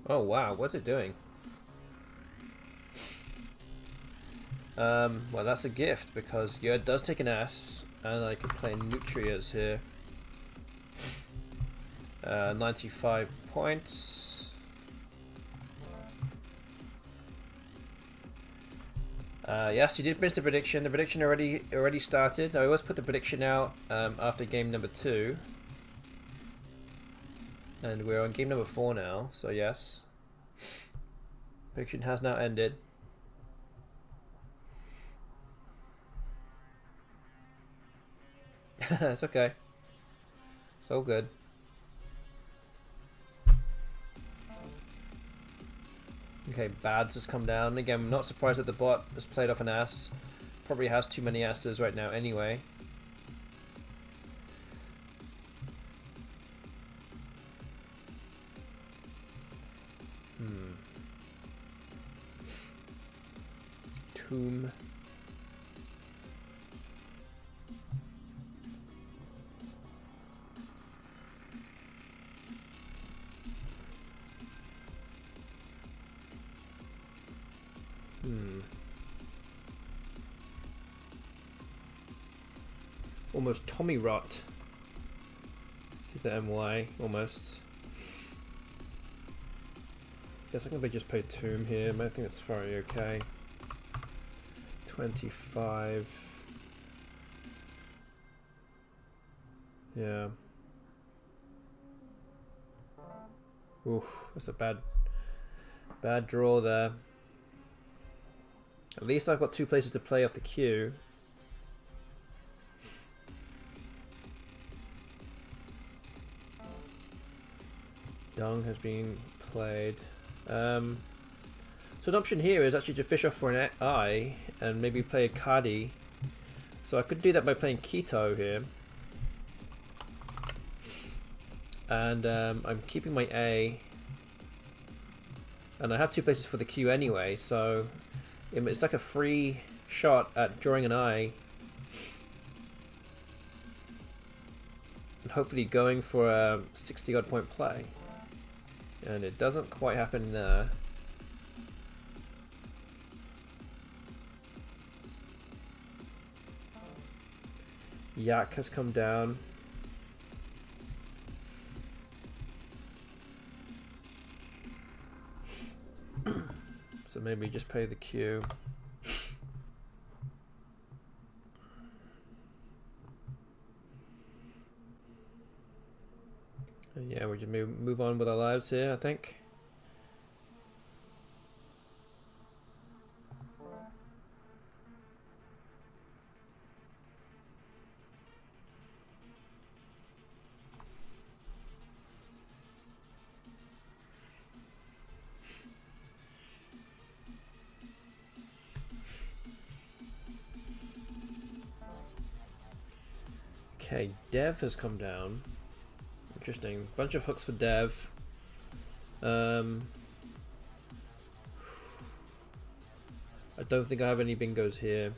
Oh wow, what's it doing? Well, that's a gift because yeah, it does take an S, and I can play Nutrias here. 95 points. Yes, you did miss the prediction. The prediction already started. I always put the prediction out after game number 2. And we're on game number 4 now, so yes. Prediction has now ended. It's okay. It's all good. Okay, Bads has come down. Again, I'm not surprised that the bot has played off an S. Probably has too many S's right now anyway. Tomb. Almost Tommy Rot. See the MY, almost. Guess I can just play Tomb here, but I think it's very okay. 25. Yeah. Oof, that's a bad draw there. At least I've got 2 places to play off the queue. Dung has been played. So an option here is actually to fish off for an I and maybe play a Kadi. So I could do that by playing Keto here. And I'm keeping my A. And I have 2 places for the Q anyway, so it's like a free shot at drawing an I. And hopefully going for a 60 odd point play. And it doesn't quite happen there. Yak has come down. So maybe just play the Q. And yeah, we just move on with our lives here, I think. Okay, Dev has come down. Interesting. Bunch of hooks for Dev. I don't think I have any bingos here.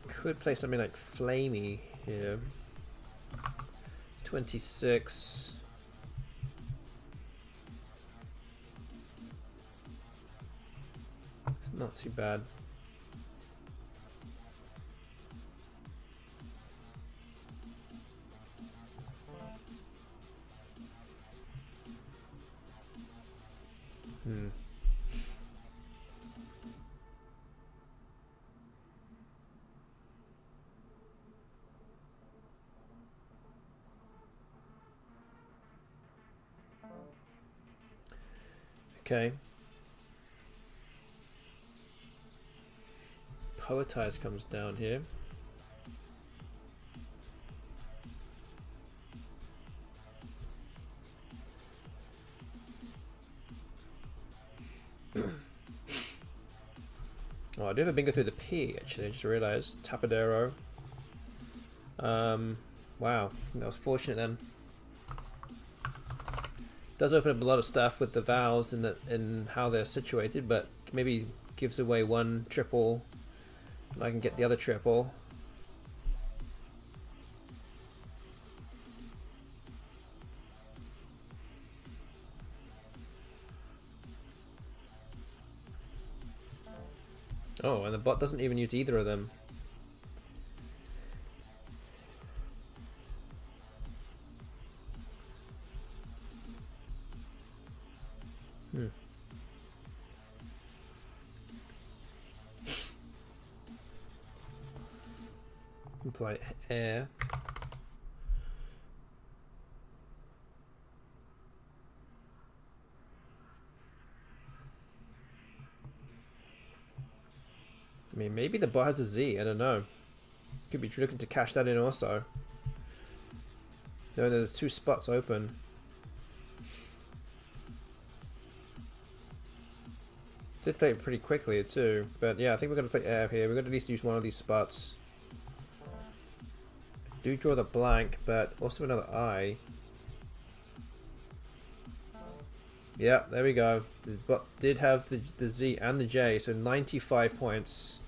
Could play something like Flamey here. 26. It's not too bad. Okay. Poetize comes down here. Oh, I do have a bingo through the P, actually. I just realized. Tapadero. Wow, that was fortunate then. Does open up a lot of stuff with the vowels in how they're situated, but maybe gives away one triple and I can get the other triple. Oh, and the bot doesn't even use either of them. Play air. I mean, maybe the bot has a Z, I don't know. Could be looking to cash that in also. No, there's two spots open. Did play it pretty quickly too, but yeah, I think we're going to play air here. We're going to at least use one of these spots. Do draw the blank, but also another I. Yeah, there we go. The bot did have the Z and the J, so 95 points.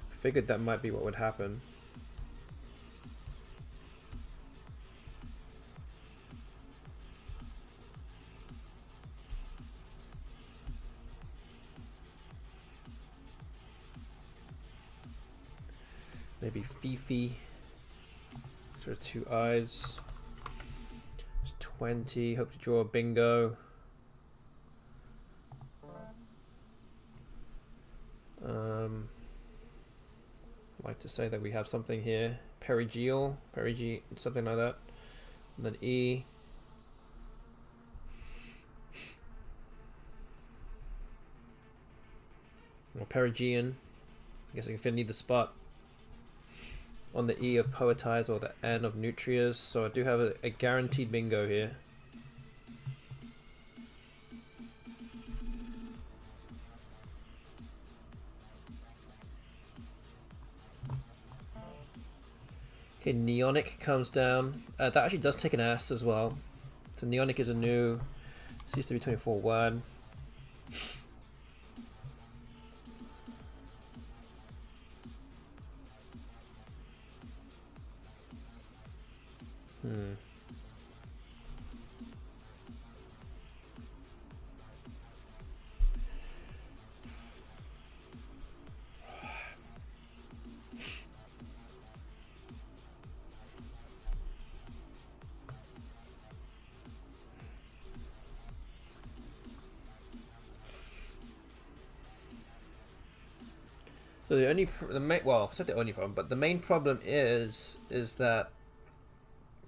Figured that might be what would happen. Maybe Fifi. Sort of two eyes. There's 20. Hope to draw a bingo. I'd like to say that we have something here. Perigeal, something like that. And then E. Or Perigean. I guess I can need the spot on the E of Poetize or the N of Nutrias, so I do have a guaranteed bingo here. Okay, Neonic comes down. That actually does take an S as well. So Neonic is a new CSW24 word. So the main, well, it's not the only problem, but the main problem is that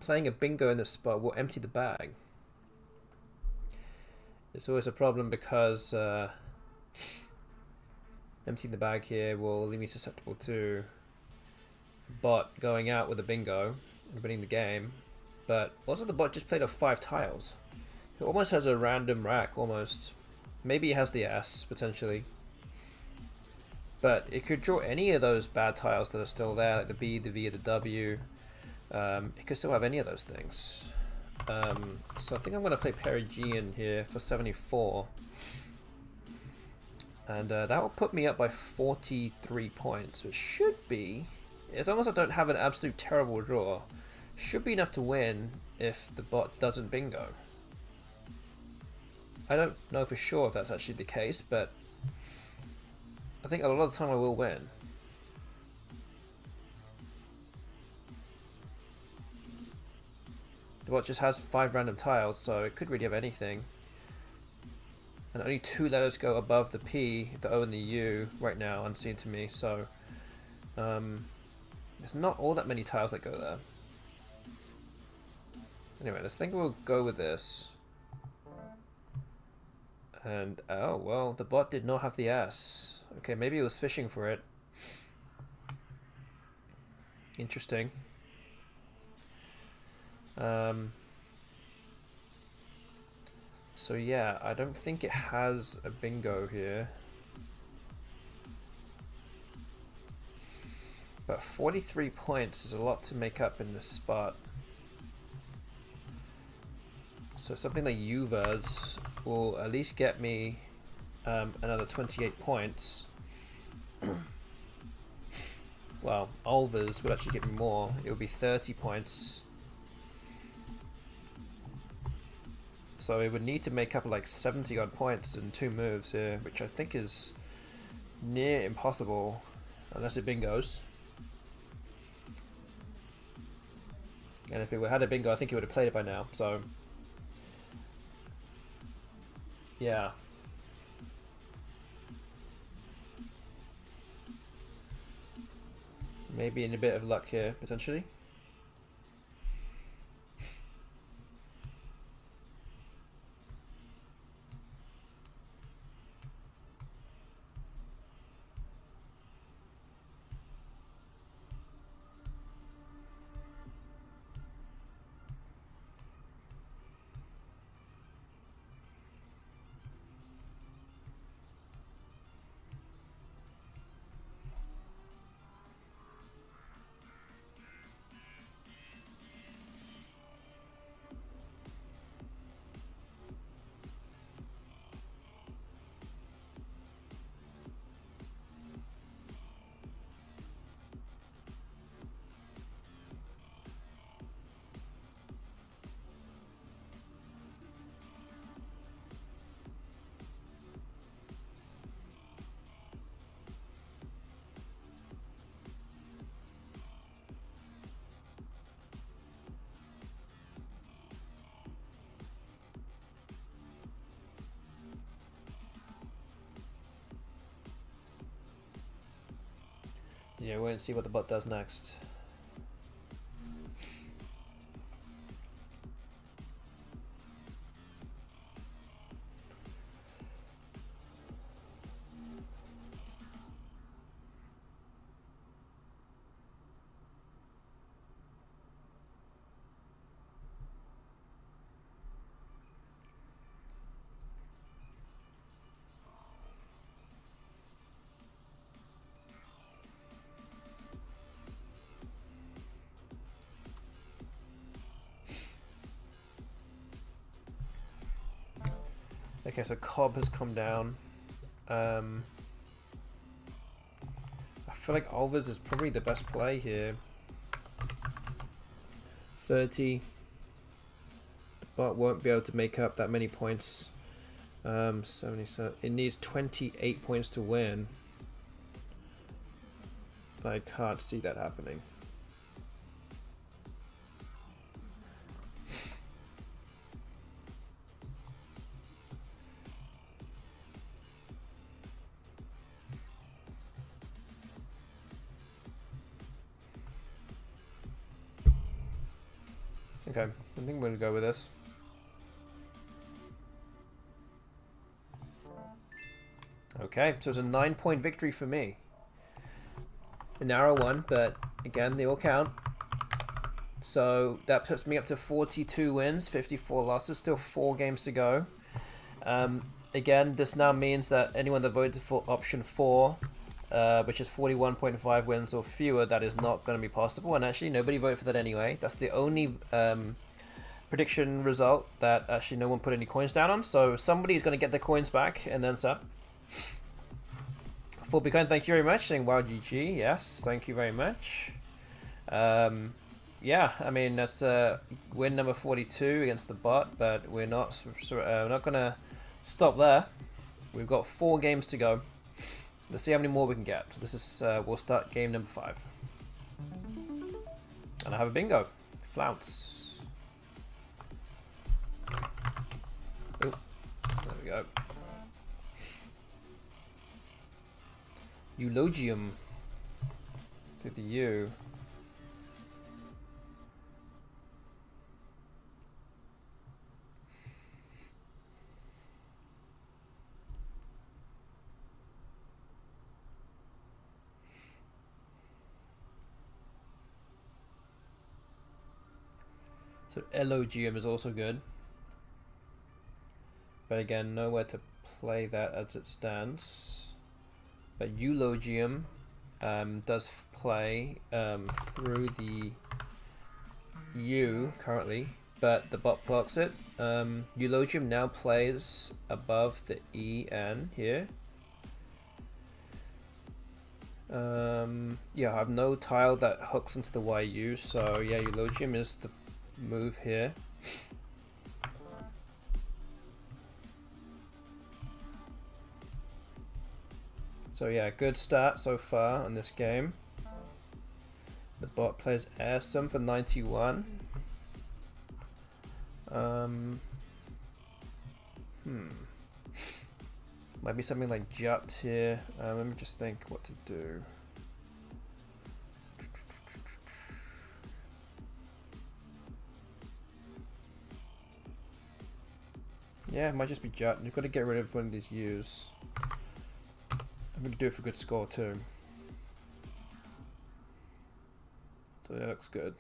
playing a bingo in this spot will empty the bag. It's always a problem because emptying the bag here will leave me susceptible to bot going out with a bingo and winning the game, but also the bot just played off 5 tiles. It almost has a random rack, almost. Maybe it has the S, potentially. But it could draw any of those bad tiles that are still there, like the B, the V, or the W. It could still have any of those things. So I think I'm going to play Perigean here for 74. And that will put me up by 43 points, which should be, as long as I don't have an absolute terrible draw, should be enough to win if the bot doesn't bingo. I don't know for sure if that's actually the case, but I think a lot of the time I will win. The bot just has 5 random tiles, so it could really have anything. And only 2 letters go above the P, the O, and the U right now, unseen to me, so there's not all that many tiles that go there. Anyway, I think we'll go with this. And, oh, well, the bot did not have the S. Okay, maybe it was fishing for it. Interesting. So yeah, I don't think it has a bingo here. But 43 points is a lot to make up in this spot. So something like Uvers will at least get me another 28 points. Well, Olvers would actually get me more. It would be 30 points. So it would need to make up like 70 odd points in 2 moves here, which I think is near impossible unless it bingos. And if it had a bingo, I think it would have played it by now. So yeah. Maybe in a bit of luck here, potentially. Yeah, we're going to see what the bot does next. Okay, so Cobb has come down. I feel like Olvers is probably the best play here. 30. The bot won't be able to make up that many points. 77. It needs 28 points to win. I can't see that happening. Okay, I think we're gonna go with this. Okay, so it's a 9-point victory for me. A narrow one, but Again, they all count. So that puts me up to 42 wins, 54 losses, still 4 games to go. Again, this now means that anyone that voted for option 4, which is 41.5 wins or fewer, that is not going to be possible. And actually, nobody voted for that anyway. That's the only prediction result that actually no one put any coins down on. So somebody is going to get the coins back and then some. For Bitcoin, thank you very much. Saying wow GG, yes, thank you very much. Yeah, I mean that's win number 42 against the bot, but we're not gonna stop there. We've got 4 games to go. Let's see how many more we can get. So this is we'll start game number 5, and I have a bingo. Flounce. Ooh, there we go. Eulogium to the U. So elogium is also good, but again, nowhere to play that as it stands. But eulogium does play through the U currently, but the bot blocks it. Eulogium now plays above the EN here. Yeah, I have no tile that hooks into the YU, so yeah, eulogium is the move here. So yeah, good start so far on this game. The bot plays Airsome for 91. Might be something like Jut here. Let me just think what to do. Yeah, it might just be Jut. You've got to get rid of one of these U's. I'm going to do it for good score too. So that looks good.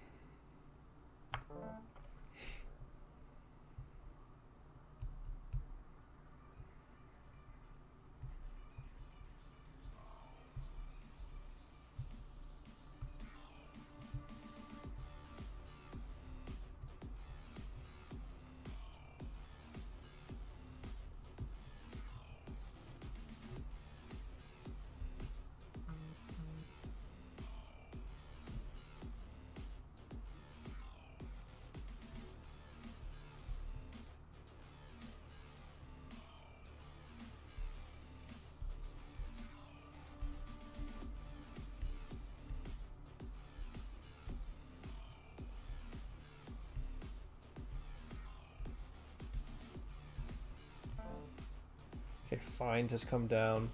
Okay, Find has come down.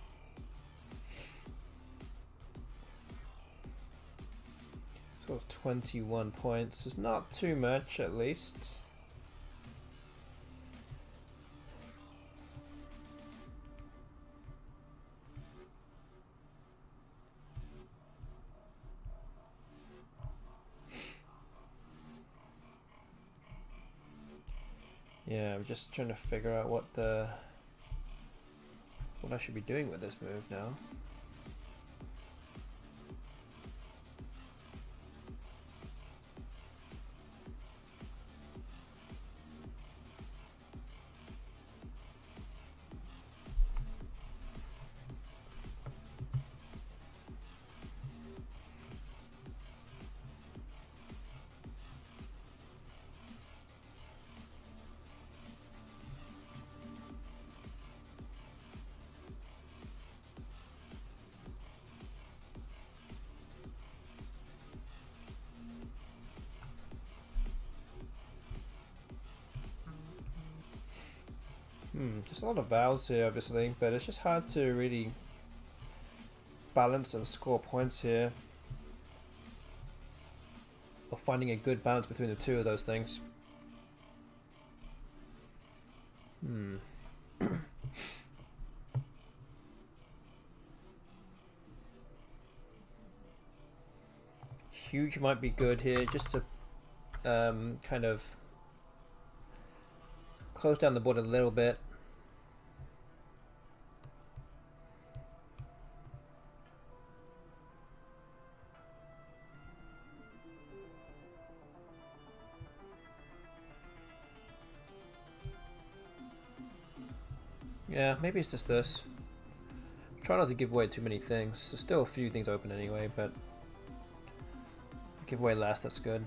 So it's 21 points. It's not too much, at least. Yeah, I'm just trying to figure out what I should be doing with this move now. Just a lot of vowels here, obviously, but it's just hard to really balance and score points here. Or finding a good balance between the two of those things. Huge might be good here, just to kind of close down the board a little bit. Yeah, maybe it's just this. Try not to give away too many things. There's still a few things open anyway, but give away less, that's good.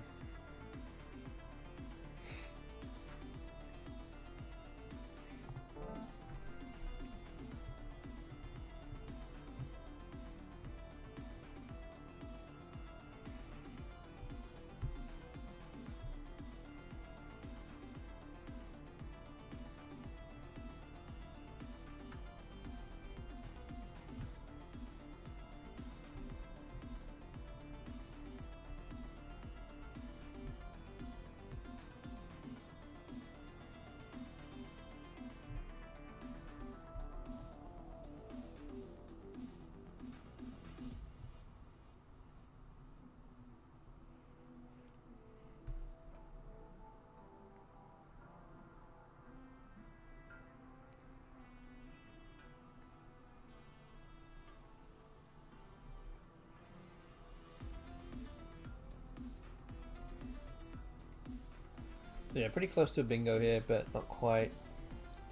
Yeah, pretty close to a bingo here, but not quite,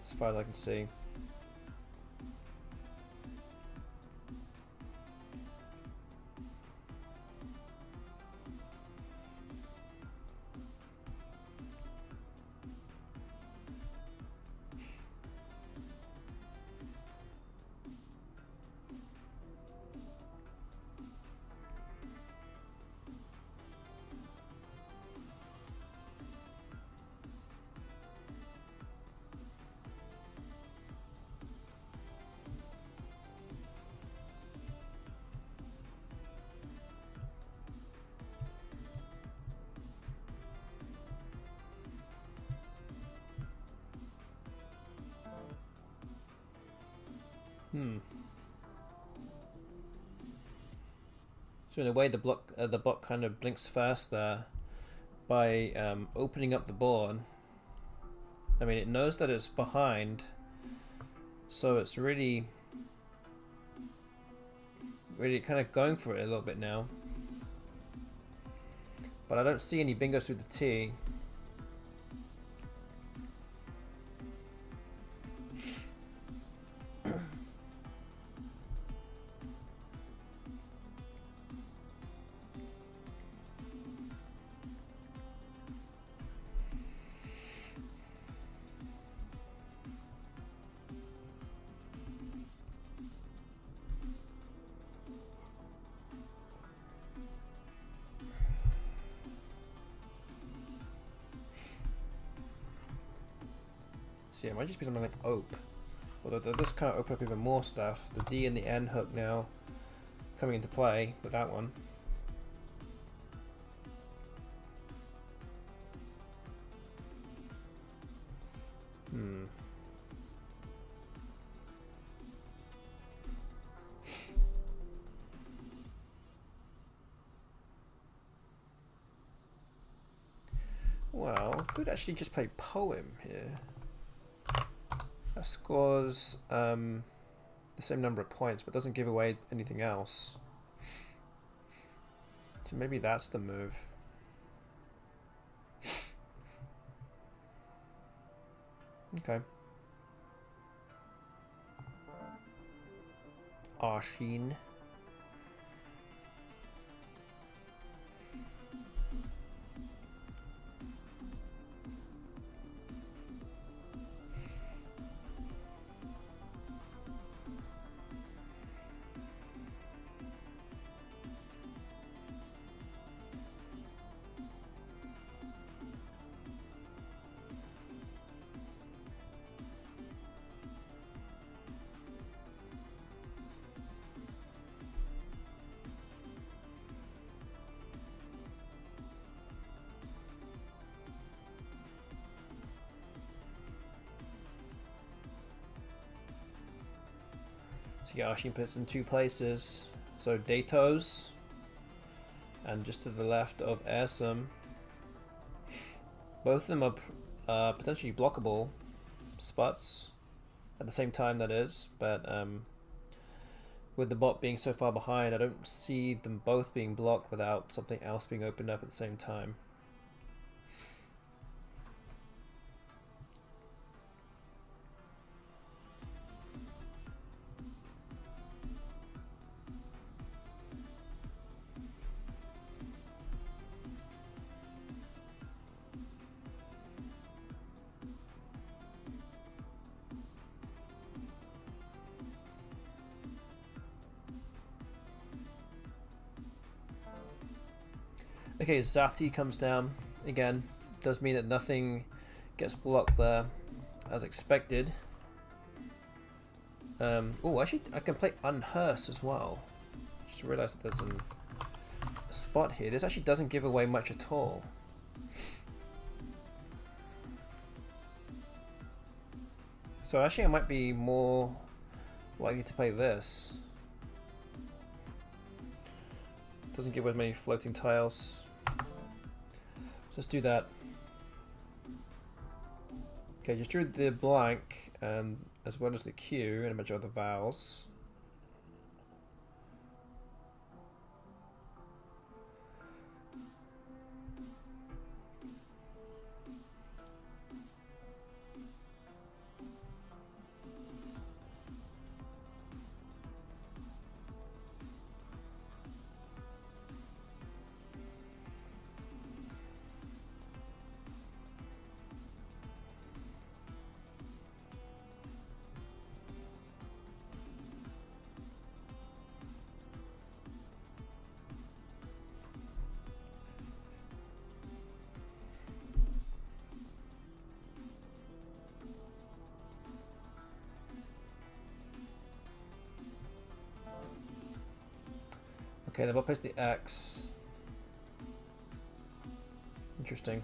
as far as I can see. So in a way, the bot kind of blinks first there by opening up the board. I mean, it knows that it's behind, so it's really kind of going for it a little bit now. But I don't see any bingos through the T. So yeah, it might just be something like ope. Although this kind of open up even more stuff. The D and the N hook now coming into play with that one. Well, could actually just play poem here. That scores the same number of points, but doesn't give away anything else. So maybe that's the move. Okay. Arshin. So yeah, Arshin puts in two places. So Datos and just to the left of Airsome. Both of them are potentially blockable spots at the same time, that is, but with the bot being so far behind, I don't see them both being blocked without something else being opened up at the same time. Okay, Zati comes down again. Does mean that nothing gets blocked there as expected. Oh, actually, I can play Unhearse as well. Just realized that there's a spot here. This actually doesn't give away much at all. So actually, I might be more likely to play this. Doesn't give away many floating tiles. Let's do that. Okay, just drew the blank as well as the Q and a bunch of other vowels. Okay, then I'll place the X. Interesting.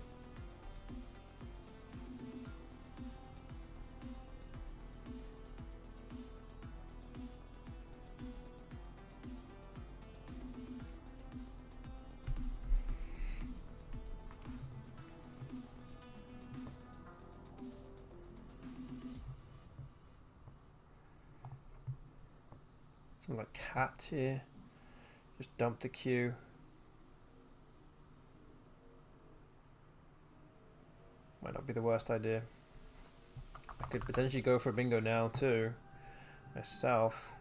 Something like cat here. Just dump the Q. Might not be the worst idea. I could potentially go for a bingo now too, myself.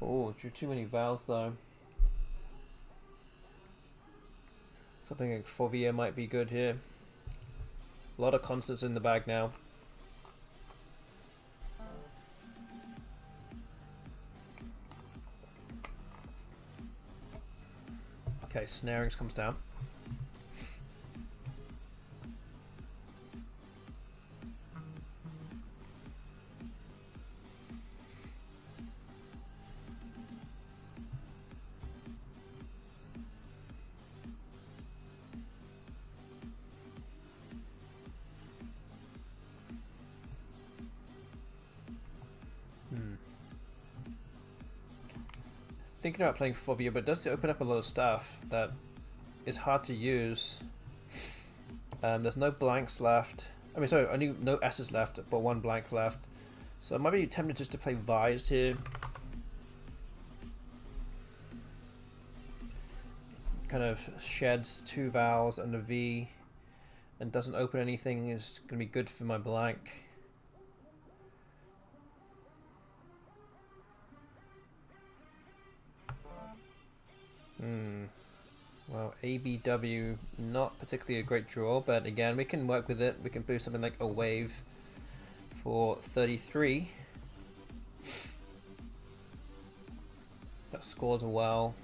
Oh, drew too many vowels though. Something like Fovea might be good here. A lot of constants in the bag now. Okay, Snarings comes down. Thinking about playing Fovea, but it does open up a lot of stuff that is hard to use. There's no blanks left. I mean, sorry, only no S's left, but one blank left. So I might be tempted just to play Vise here. Kind of sheds 2 vowels and a V, and doesn't open anything. Is going to be good for my blank. Well, ABW, not particularly a great draw, but again, we can work with it. We can do something like a wave for 33. That scores well.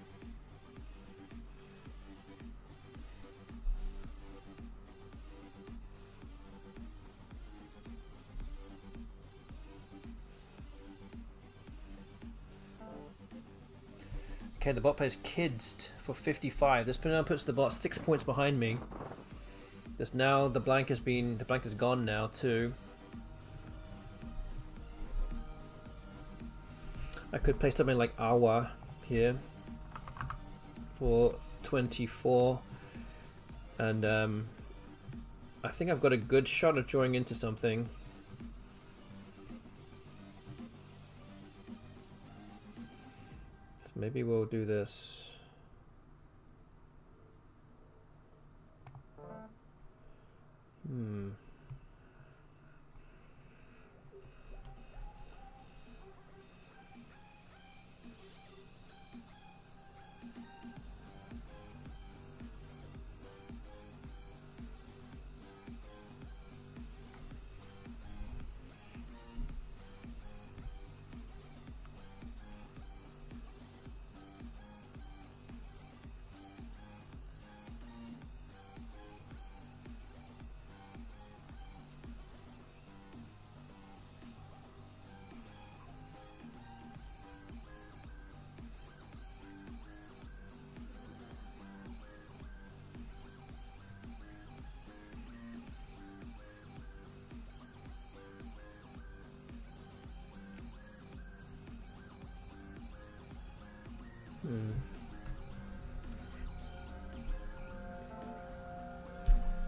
Okay, the bot plays Kids for 55. This now puts the bot 6 points behind me. This now the blank is gone now too. I could play something like Awa here for 24, and I think I've got a good shot at drawing into something. So maybe we'll do this.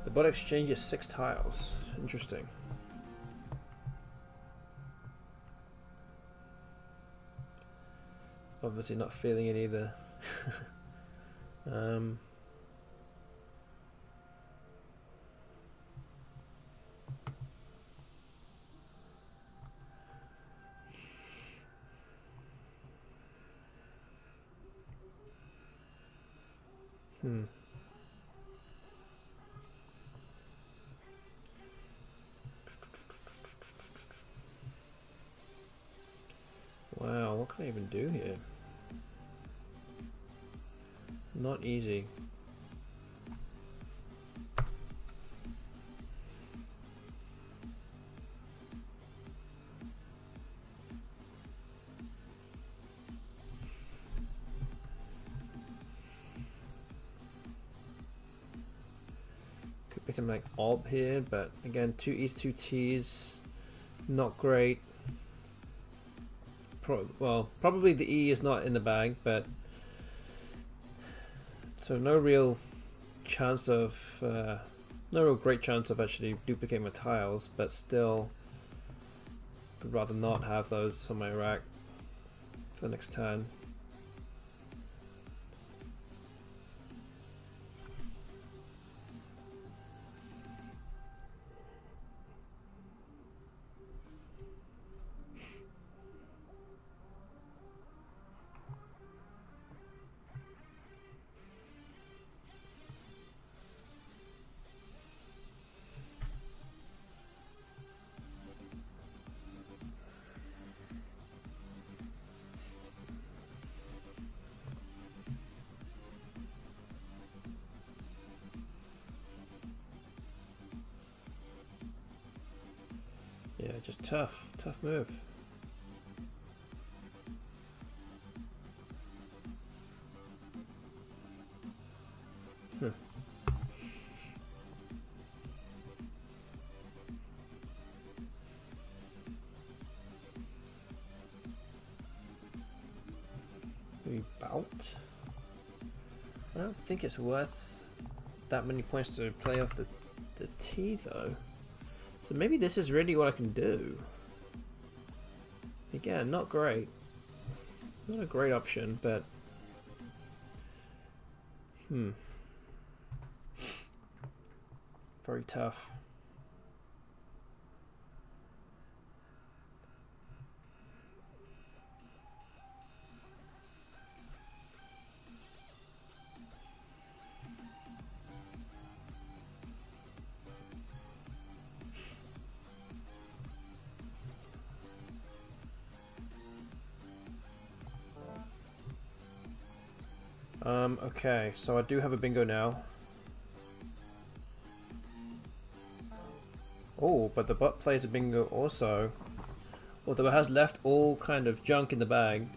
The bot exchanges 6 tiles. Interesting. Obviously not feeling it either. Wow, what can I even do here? Not easy. Could be something like ALB here, but again, 2 E's, 2 T's, not great. Well, probably the E is not in the bag, but so no real chance of, no real great chance of actually duplicating my tiles, but still, I'd rather not have those on my rack for the next turn. Yeah, just tough move. About. I don't think it's worth that many points to play off the T though. So maybe this is really what I can do. Again, not great. Not a great option, but very tough. Okay, so I do have a bingo now. Oh, but the bot plays a bingo also. Although it has left all kind of junk in the bag.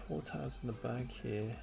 Four tiles in the bag here.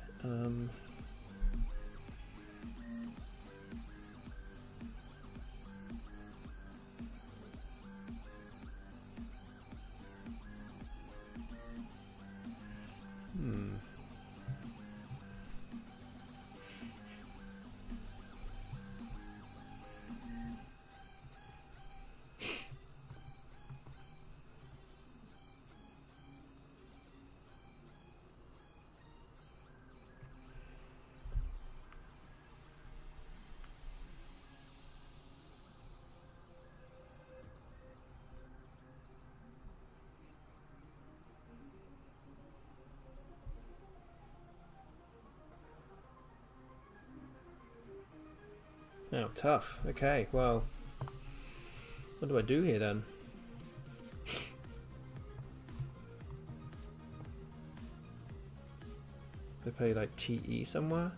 Oh, tough. Okay, well, what do I do here then? I play like TE somewhere?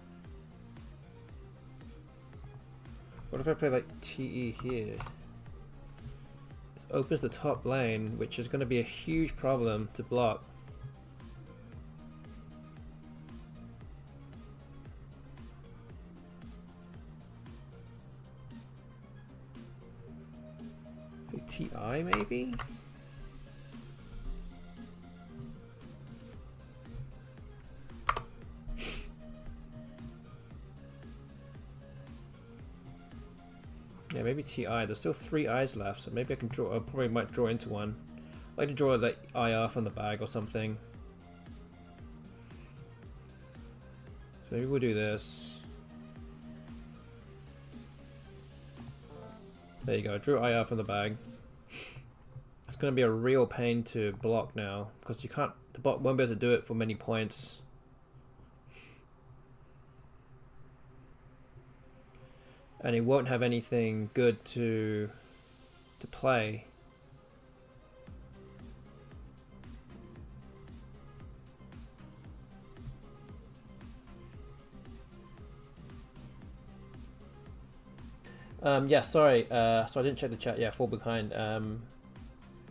What if I play like TE here? This opens the top lane, which is going to be a huge problem to block. TI maybe? Yeah, maybe TI. There's still 3 eyes left, so maybe I can draw. I probably might draw into one. I can draw that IR from the bag or something. So maybe we'll do this. There you go. Drew IR from the bag. It's going to be a real pain to block now because you can't. The bot won't be able to do it for many points. And he won't have anything good to play. Yeah, sorry. So I didn't check the chat. Yeah, fall behind.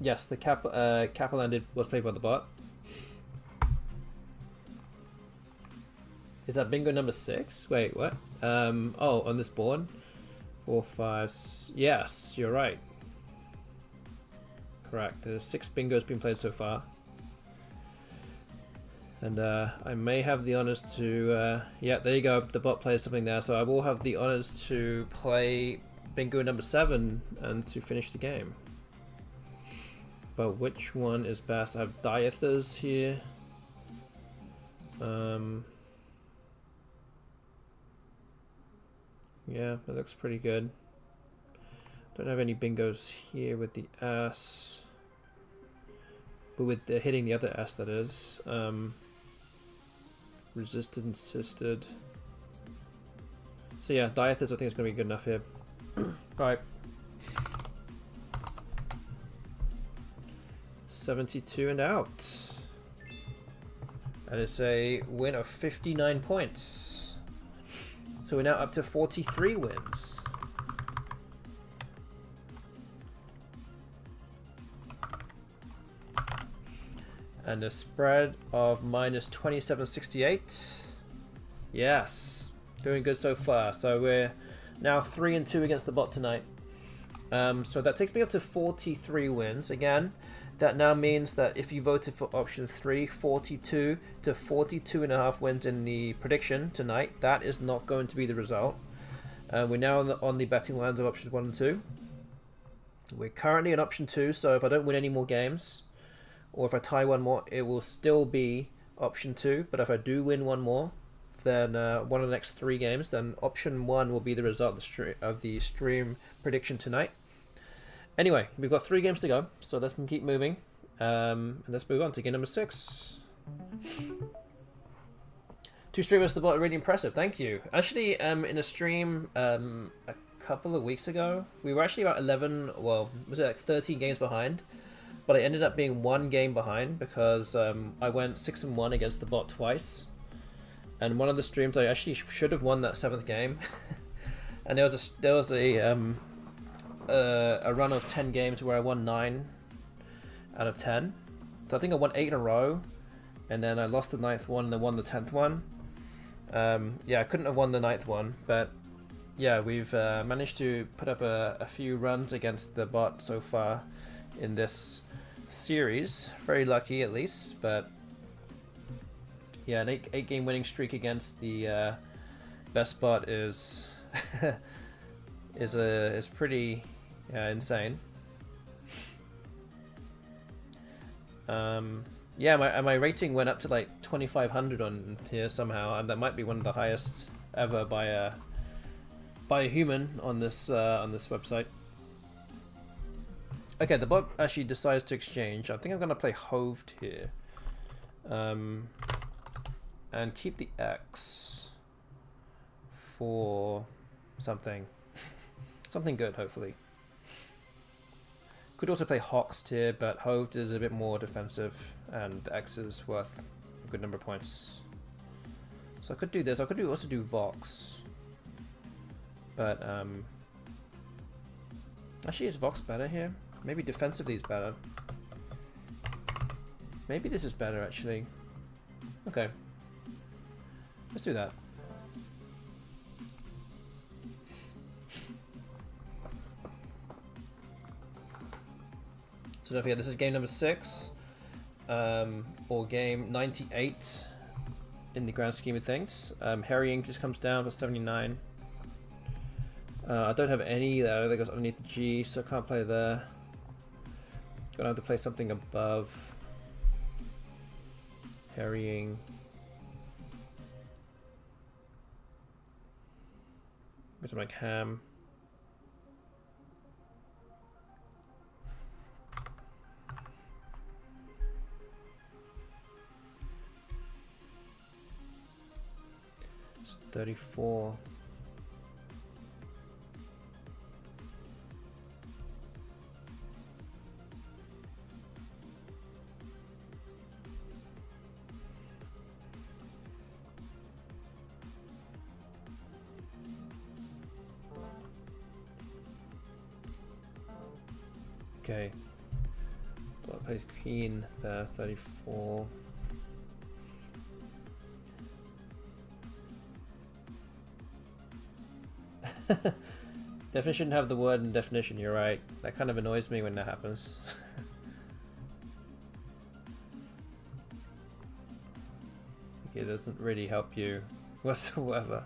Yes, the Kappa landed was played by the bot. Is that bingo number 6? Wait, what? Oh, on this board? 4, 5. Yes, you're right. Correct. There's 6 bingos being played so far. And I may have the honors to... yeah, there you go. The bot plays something there. So I will have the honors to play bingo number 7 and to finish the game. But which one is best? I have Diethers here. Yeah, that looks pretty good. Don't have any bingos here with the S. But with the hitting the other S, that is. Resisted, insisted. So yeah, Diethers I think is going to be good enough here. Right. 72 and out. And it's a win of 59 points. So we're now up to 43 wins. And a spread of minus 27.68. Yes, doing good so far. So we're now 3-2 against the bot tonight. So that takes me up to 43 wins. Again, that now means that if you voted for option 3, 42 to 42.5 wins in the prediction tonight, that is not going to be the result. We're now on the betting lines of options 1 and 2. We're currently in option 2, so if I don't win any more games, or if I tie one more, it will still be option 2. But if I do win one more, then one of the next 3 games, then option 1 will be the result of the stream prediction tonight. Anyway, we've got 3 games to go, so let's keep moving. And let's move on to game number 6. 2 streamers to the bot, really impressive, thank you. Actually, in a stream a couple of weeks ago, we were actually about 11, well, was it like 13 games behind? But I ended up being 1 game behind because I went 6-1 against the bot twice. And one of the streams I actually should have won that 7th game. And there was a run of 10 games where I won 9 out of 10. So I think I won 8 in a row, and then I lost the 9th one and then won the 10th one. Yeah, I couldn't have won the 9th one, but yeah, we've managed to put up a few runs against the bot so far in this series. Very lucky at least, but yeah, an 8 game winning streak against the BESTBOT is is pretty insane. Yeah, my rating went up to like 2,500 on here somehow, and that might be one of the highest ever by a human on this website. Okay, the bot actually decides to exchange. I think I'm gonna play Hoved here, and keep the X for something. Something good, hopefully. Could also play Hox tier, but Hoved is a bit more defensive, and the X is worth a good number of points. So I could do this. I could also do Vox. But, actually, is Vox better here? Maybe defensively is better. Maybe this is better, actually. Okay. Let's do that. So don't forget, this is game number 6. Or game 98 in the grand scheme of things. Harrying just comes down for 79. I don't have any that goes underneath the G, so I can't play there. Gonna have to play something above Harrying. Something like Ham. It's 34. Okay, so I plays Queen there, 34. Definitely shouldn't have the word in definition, you're right. That kind of annoys me when that happens. It doesn't really help you whatsoever.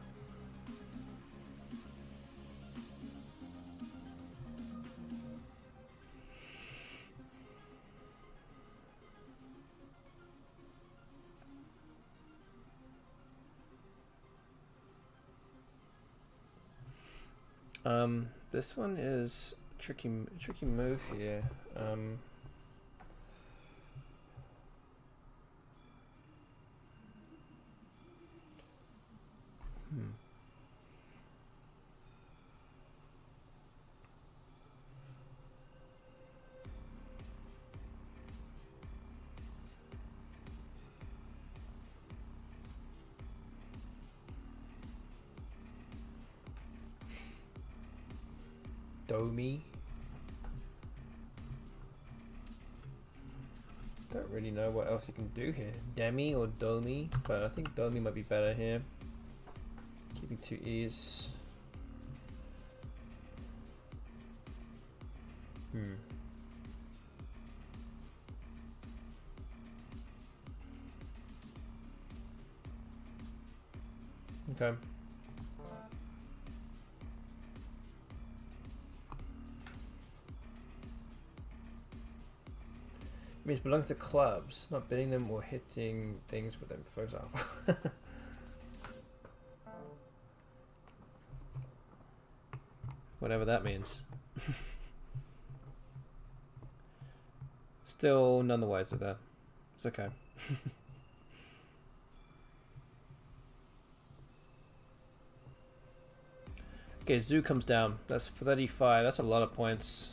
This one is tricky move here. Domi. Don't really know what else you can do here. Demi or Domi, but I think Domi might be better here. Keeping 2 E's. Okay. It means belong to clubs, not bidding them or hitting things with them, for example. Whatever that means. Still none the wiser there. It's okay. Okay, Zoo comes down. That's 35. That's a lot of points.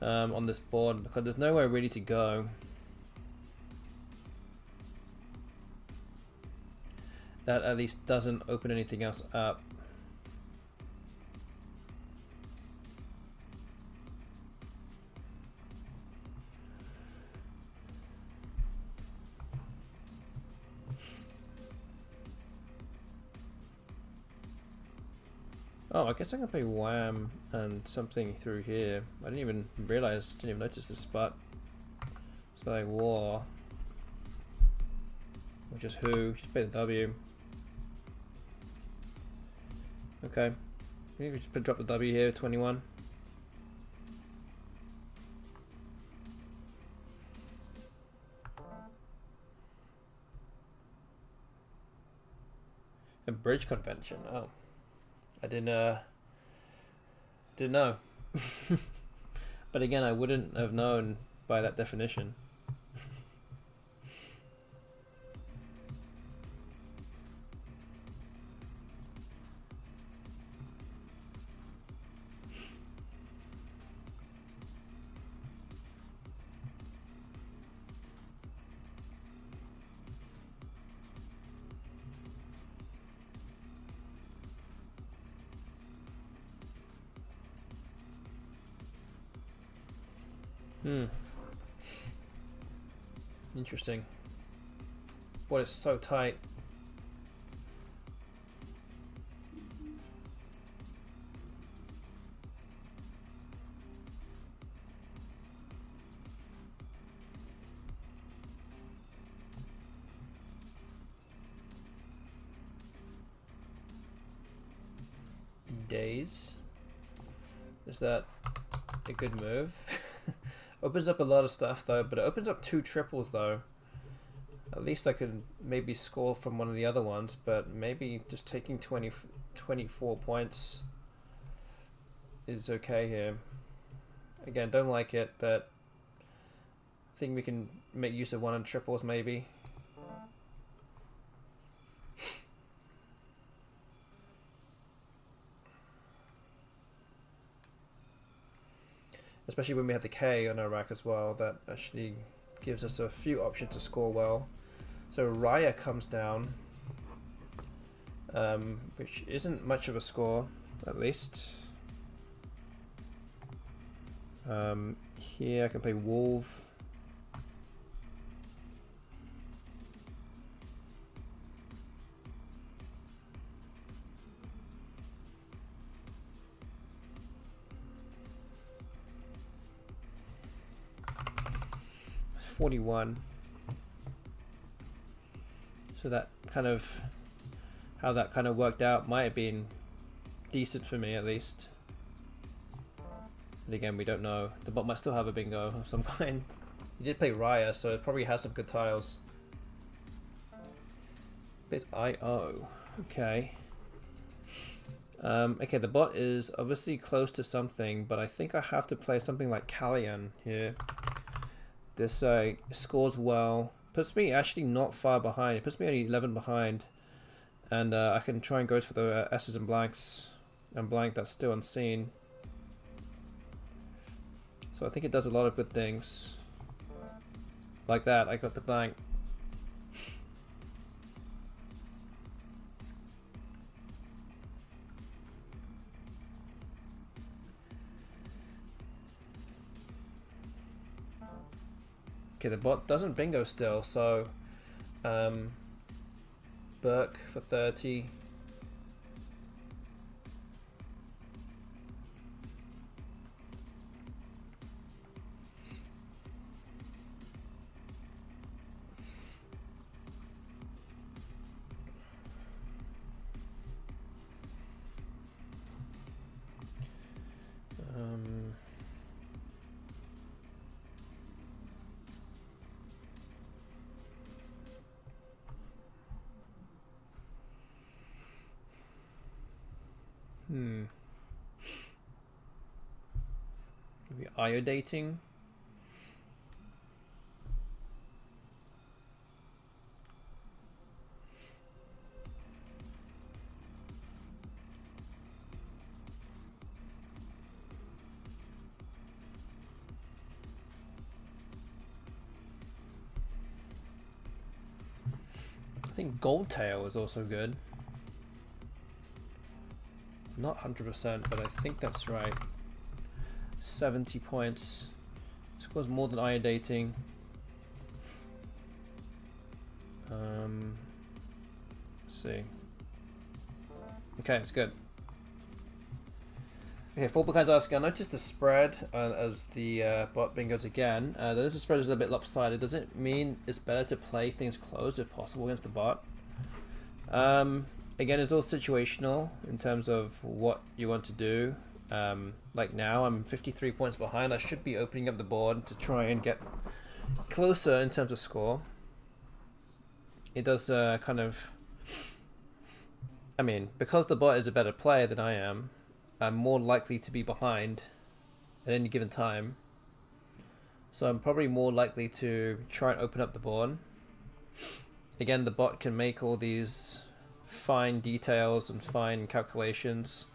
On this board because there's nowhere really to go. That at least doesn't open anything else up. Oh, I guess I'm gonna play Wham and something through here. I didn't even realize, didn't even notice this spot. So like War. Or just Who, just play the W. Okay. Maybe just drop the W here, 21. A bridge convention, oh. I didn't know. But again, I wouldn't have known by that definition. Interesting. What is so tight? Days. Is that a good move? Opens up a lot of stuff though, but it opens up 2 triples though. At least I could maybe score from one of the other ones, but maybe just taking 24 points is okay here. Again, don't like it, but I think we can make use of one in triples maybe. Especially when we have the K on our rack as well, that actually gives us a few options to score well. So Raya comes down, which isn't much of a score, at least. Here I can play Wolf. It's 41. So that kind of, how that kind of worked out might have been decent for me at least. But again, we don't know. The bot might still have a bingo of some kind. He did play Raya, so it probably has some good tiles. Bit IO. Okay. Okay, the bot is obviously close to something, but I think I have to play something like Kallian here. This scores well. Puts me actually not far behind. It puts me only 11 behind. And I can try and go for the S's and blanks. And blank that's still unseen. So I think it does a lot of good things. Like that, I got the blank. Okay, the bot doesn't bingo still, so Burke for 30. Maybe iodating. I think Gold Tail is also good. Not 100%, but I think that's right. 70 points. Scores more than iodating. Let's see. Okay, it's good. Okay, Fulbekind's asking, I noticed the spread as the bot bingos again. The spread is a little bit lopsided. Does it mean it's better to play things close if possible against the bot? Again, it's all situational in terms of what you want to do. Like now, I'm 53 points behind. I should be opening up the board to try and get closer in terms of score. It does kind of... I mean, because the bot is a better player than I am, I'm more likely to be behind at any given time. So I'm probably more likely to try and open up the board. Again, the bot can make all these fine details and fine calculations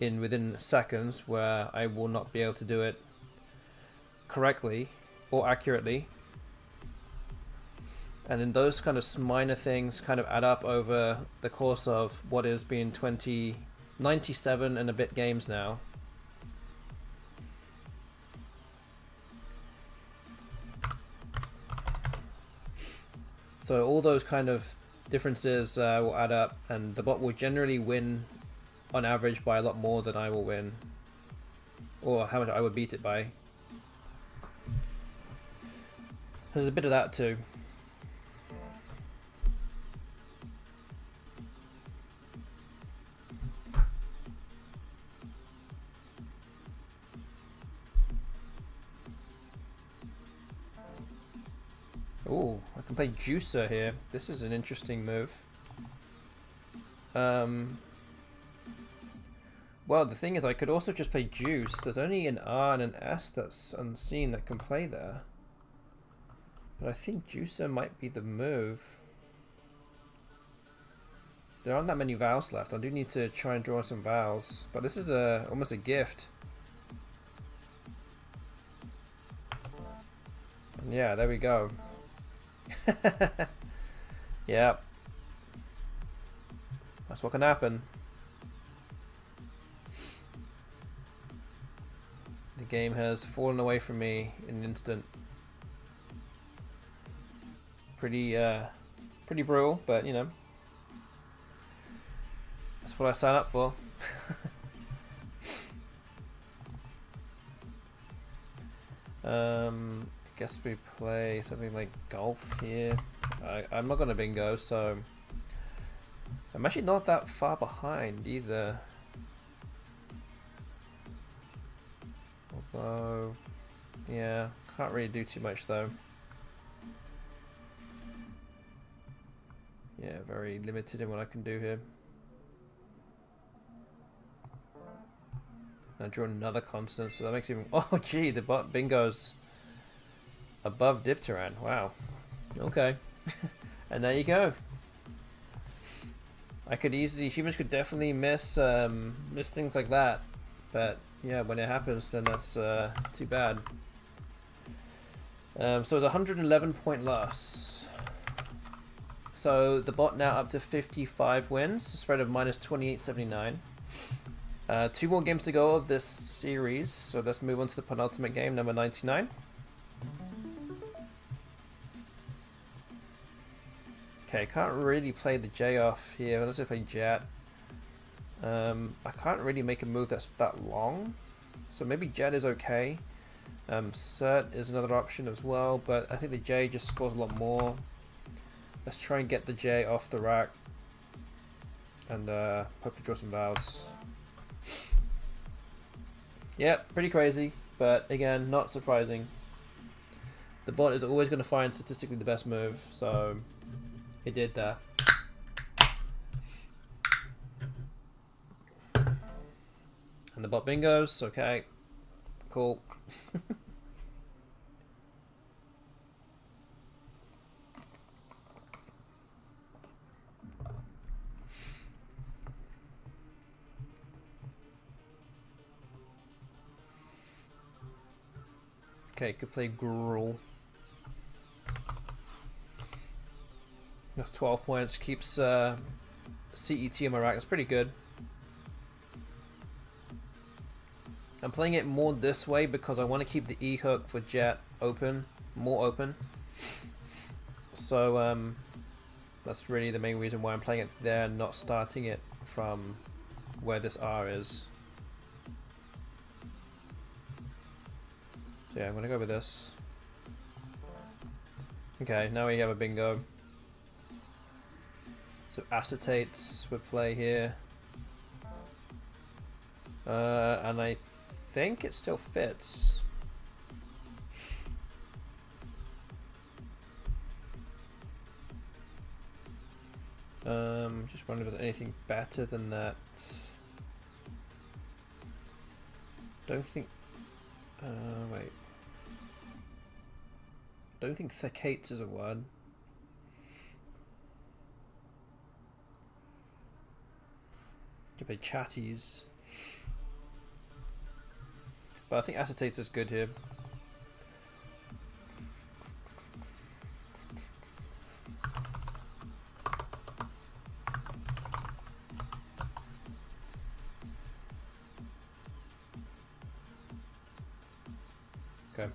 within seconds where I will not be able to do it correctly or accurately. And then those kind of minor things kind of add up over the course of what has been 97 and a bit games now. So all those kind of differences will add up, and the bot will generally win on average by a lot more than I will win, or how much I would beat it by. There's a bit of that too. Ooh, I can play Juicer here. This is an interesting move. Well, the thing is, I could also just play Juice. There's only an R and an S that's unseen that can play there. But I think Juicer might be the move. There aren't that many vowels left. I do need to try and draw some vowels. But this is almost a gift. And yeah, there we go. Yeah. That's what can happen. The game has fallen away from me in an instant. Pretty brutal, but you know, that's what I signed up for. I guess we play something like golf here. I'm not gonna bingo, so I'm actually not that far behind either. Although, yeah, can't really do too much though. Yeah, very limited in what I can do here. I draw another constant, so that makes even. Oh, gee, the bot bingo's above Dipteran. Wow. Okay. And there you go. I could easily, humans could definitely miss things like that, but yeah, when it happens, then that's too bad. So it's a 111 point loss. So the bot now up to 55 wins, a spread of minus 2879. 2 more games to go of this series, so let's move on to the penultimate game, number 99. Okay, can't really play the J off here. Let's just play Jet. I can't really make a move that's that long, so maybe Jet is okay. Cert is another option as well, but I think the J just scores a lot more. Let's try and get the J off the rack and hope to draw some vowels. Yep, pretty crazy, but again, not surprising. The bot is always going to find statistically the best move, so it did that. And the bot bingos, okay, cool. Okay, could play Gruel. That's 12 points, keeps CET on my rack, that's pretty good. I'm playing it more this way because I want to keep the E hook for Jet open, more open. So that's really the main reason why I'm playing it there, not starting it from where this R is. So yeah, I'm gonna go with this. Okay, now we have a bingo. So acetates would play here. And I think it still fits. Just wondering if there's anything better than that. Don't think. Wait. Don't think thiccates is a word. Could be chatties. But I think acetates is good here. Okay.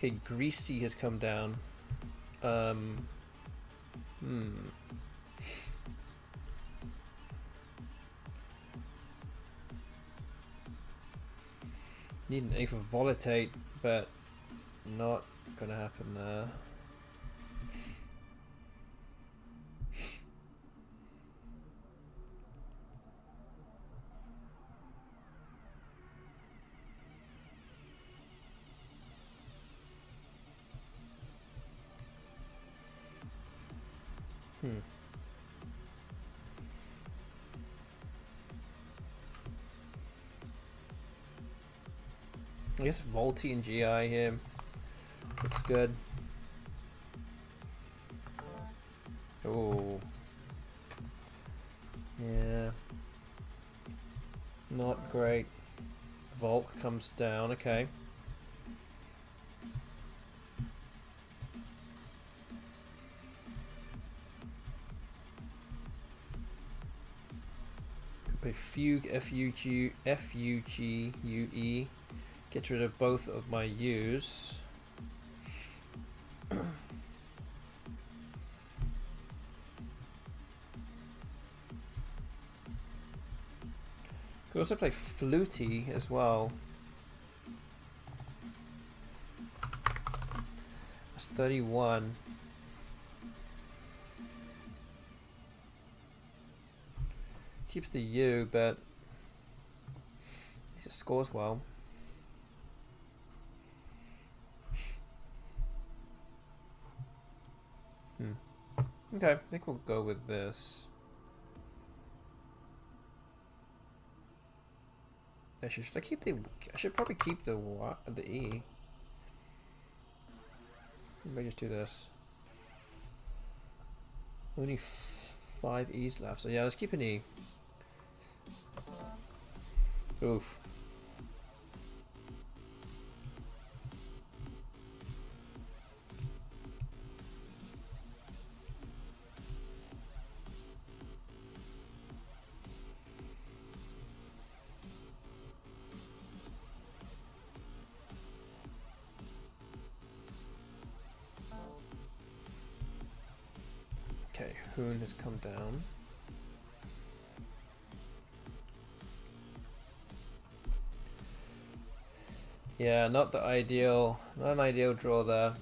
Okay, Greasy has come down. Need an A for Volatate, but not gonna happen there. I guess Volty and GI here looks good. Oh, yeah, not great. Volk comes down. Okay. Could play Fugue, F-U-G-U-E. Get rid of both of my U's. Could also play Flutie as well. That's 31. Keeps the U, but at least it scores well. Okay, I think we'll go with this. Should I keep the? I should probably keep the E. Maybe just do this. Only 5 E's left, so yeah, let's keep an E. Oof. Okay, Hoon has come down. Yeah, not an ideal draw there.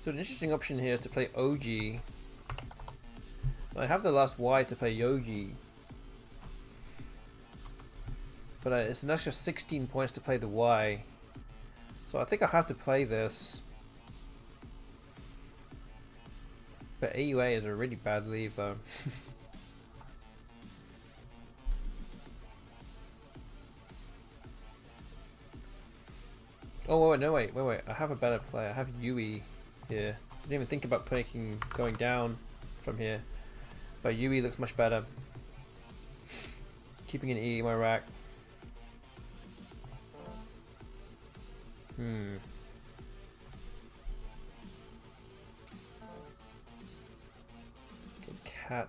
So an interesting option here to play OG. I have the last Y to play Yogi, but it's an extra 16 points to play the Y. So I think I have to play this. But AUA is a really bad leave though. Oh wait, no wait. I have a better play. I have Yui here. I didn't even think about going down from here. But Yui looks much better. Keeping an E in my rack. Okay, cat.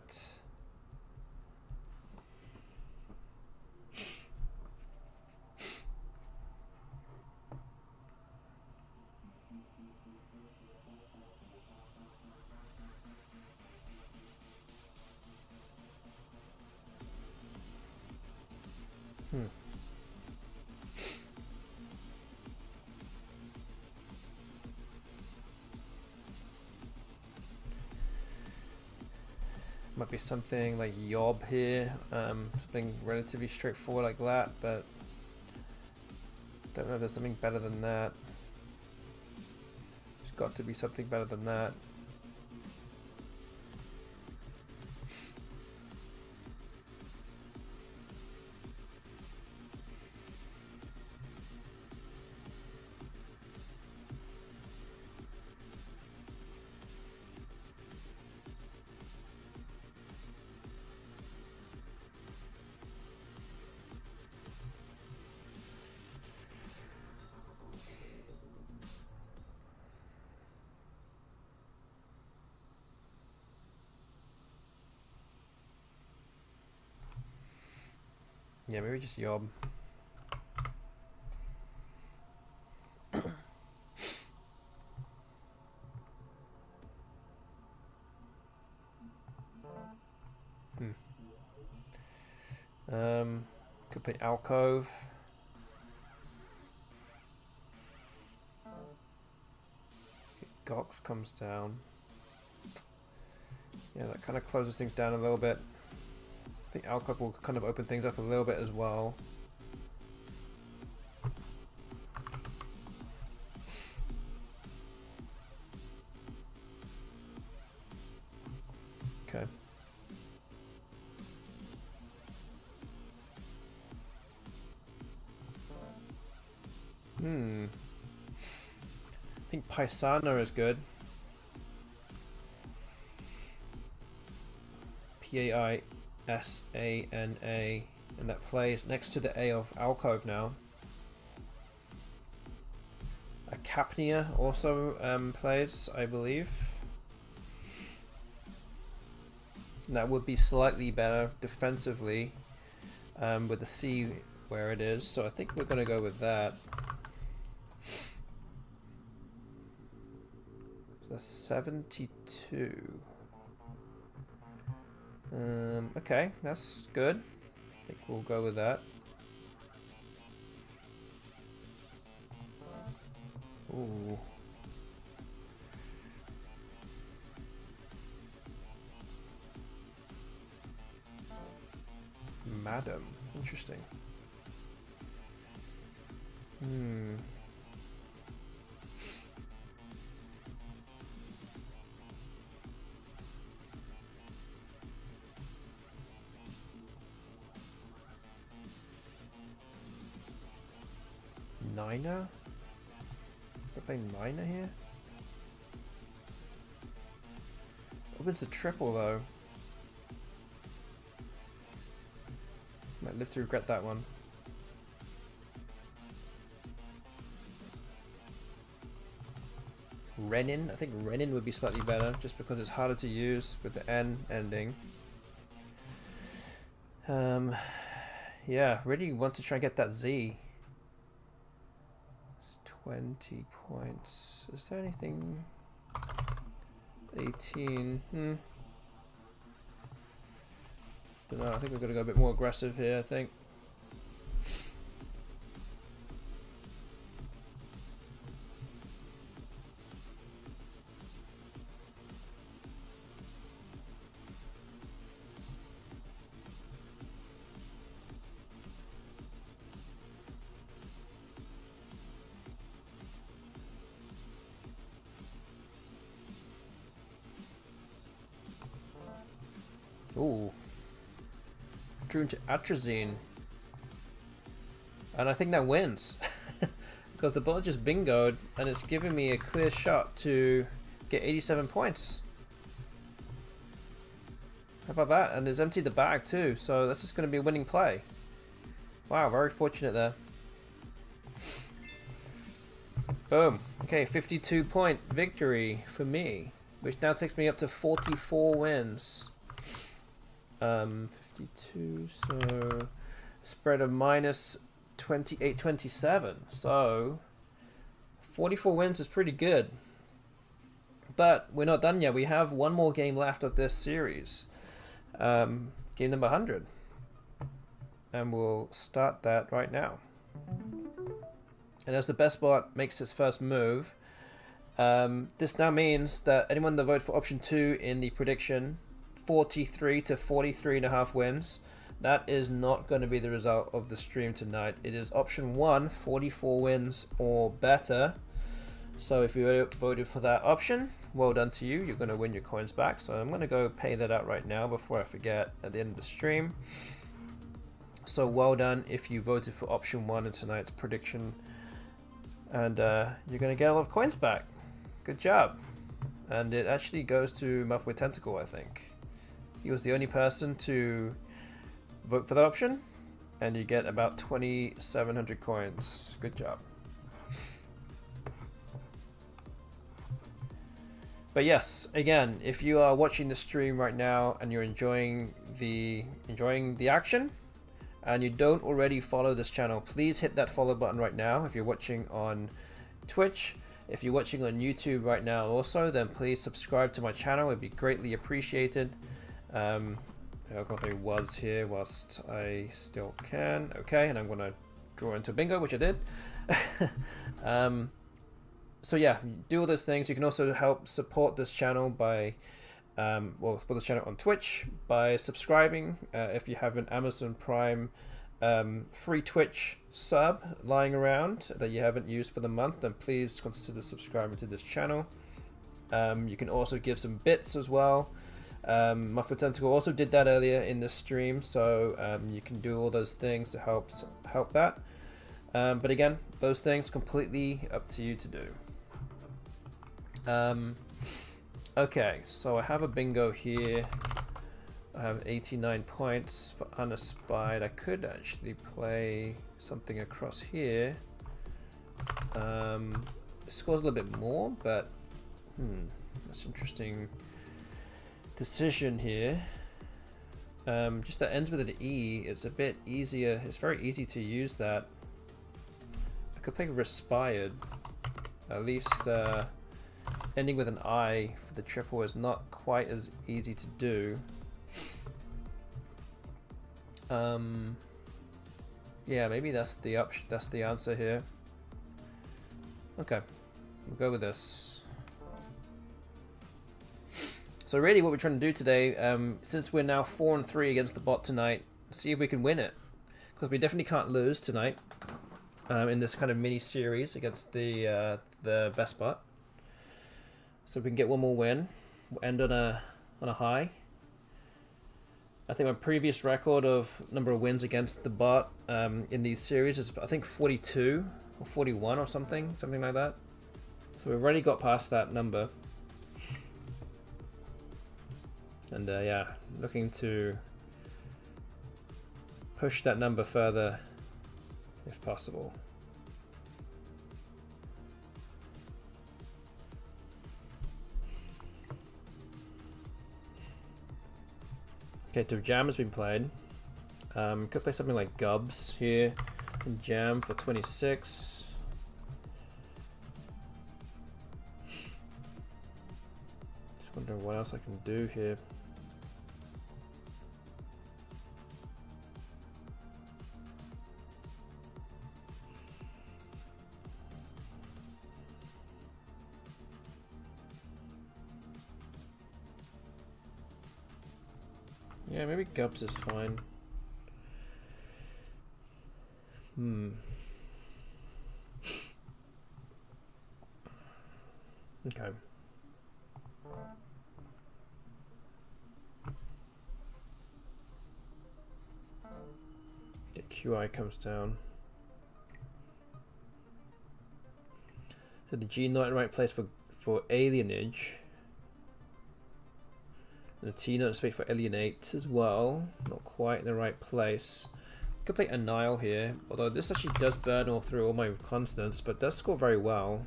Might be something like Yob here, something relatively straightforward like that, but don't know if there's something better than that. There's got to be something better than that. Yeah, maybe just Yob. Could play Alcove. Gox comes down. Yeah, that kind of closes things down a little bit. I think Alcove will kind of open things up a little bit as well. Okay. I think Paisana is good. Paisana, and that plays next to the A of Alcove now. Capnia also plays, I believe. And that would be slightly better defensively with the C where it is. So I think we're going to go with that. So 72. Okay, that's good. I think we'll go with that. Ooh. Madam. Interesting. Niner? We're playing Niner here? Opens a triple though. Might live to regret that one. Renin? I think Renin would be slightly better just because it's harder to use with the N ending. Yeah, really want to try and get that Z. 20 points. Is there anything? 18. Don't know. I think we're going to go a bit more aggressive here, I think. Ooh. Drew into atrazine. And I think that wins. Because the bullet just bingoed and it's giving me a clear shot to get 87 points. How about that? And it's emptied the bag too, so this is going to be a winning play. Wow, very fortunate there. Boom. Okay, 52 point victory for me, which now takes me up to 44 wins. 52, so spread of minus 28-27. So 44 wins is pretty good. But we're not done yet. We have one more game left of this series. Game number 100. And we'll start that right now. And as the BESTBOT makes its first move, this now means that anyone that voted for option 2 in the prediction, 43 to 43.5 wins, that is not going to be the result of the stream tonight. It is option 1, 44 wins or better. So if you voted for that option, well done to you. You're going to win your coins back. So I'm going to go pay that out right now before I forget at the end of the stream. So well done if you voted for option 1 in tonight's prediction. And you're going to get a lot of coins back. Good job. And it actually goes to Muff with Tentacle, I think. He was the only person to vote for that option, and you get about 2,700 coins. Good job. But yes, again, if you are watching the stream right now and you're enjoying the action, and you don't already follow this channel, please hit that follow button right now. If you're watching on Twitch, if you're watching on YouTube right now also, then please subscribe to my channel. It'd be greatly appreciated. I'll go through was here whilst I still can. Okay, and I'm going to draw into bingo, which I did. So yeah, do all those things. You can also help support this channel by support this channel on Twitch by subscribing. If you have an Amazon Prime free Twitch sub lying around that you haven't used for the month, then please consider subscribing to this channel. You can also give some bits as well. Muffler Tentacle also did that earlier in this stream, so you can do all those things to help that. But again, those things completely up to you to do. Okay, so I have a bingo here. I have 89 points for unespied. I could actually play something across here. It scores a little bit more, but that's interesting decision here. Just that ends with an E. It's a bit easier. It's very easy to use that. I could play Respired. At least ending with an I for the triple is not quite as easy to do. Yeah, maybe that's the option. That's the answer here. Okay, we'll go with this. So really what we're trying to do today, since we're now 4-3 against the bot tonight, see if we can win it. Because we definitely can't lose tonight in this kind of mini series against the BESTBOT. So if we can get one more win, we'll end on a high. I think my previous record of number of wins against the bot in these series is I think 42 or 41 or something like that. So we've already got past that number. And yeah, looking to push that number further if possible. Okay, so Jam has been played. Could play something like Gubs here and Jam for 26. Just wondering what else I can do here. Yeah, maybe Gubs is fine. Okay. The QI comes down. So the G not in the right place for alienage. And a T not in space for alienate as well. Not quite in the right place. Could play Annihil here, although this actually does burn all through all my constants, but does score very well.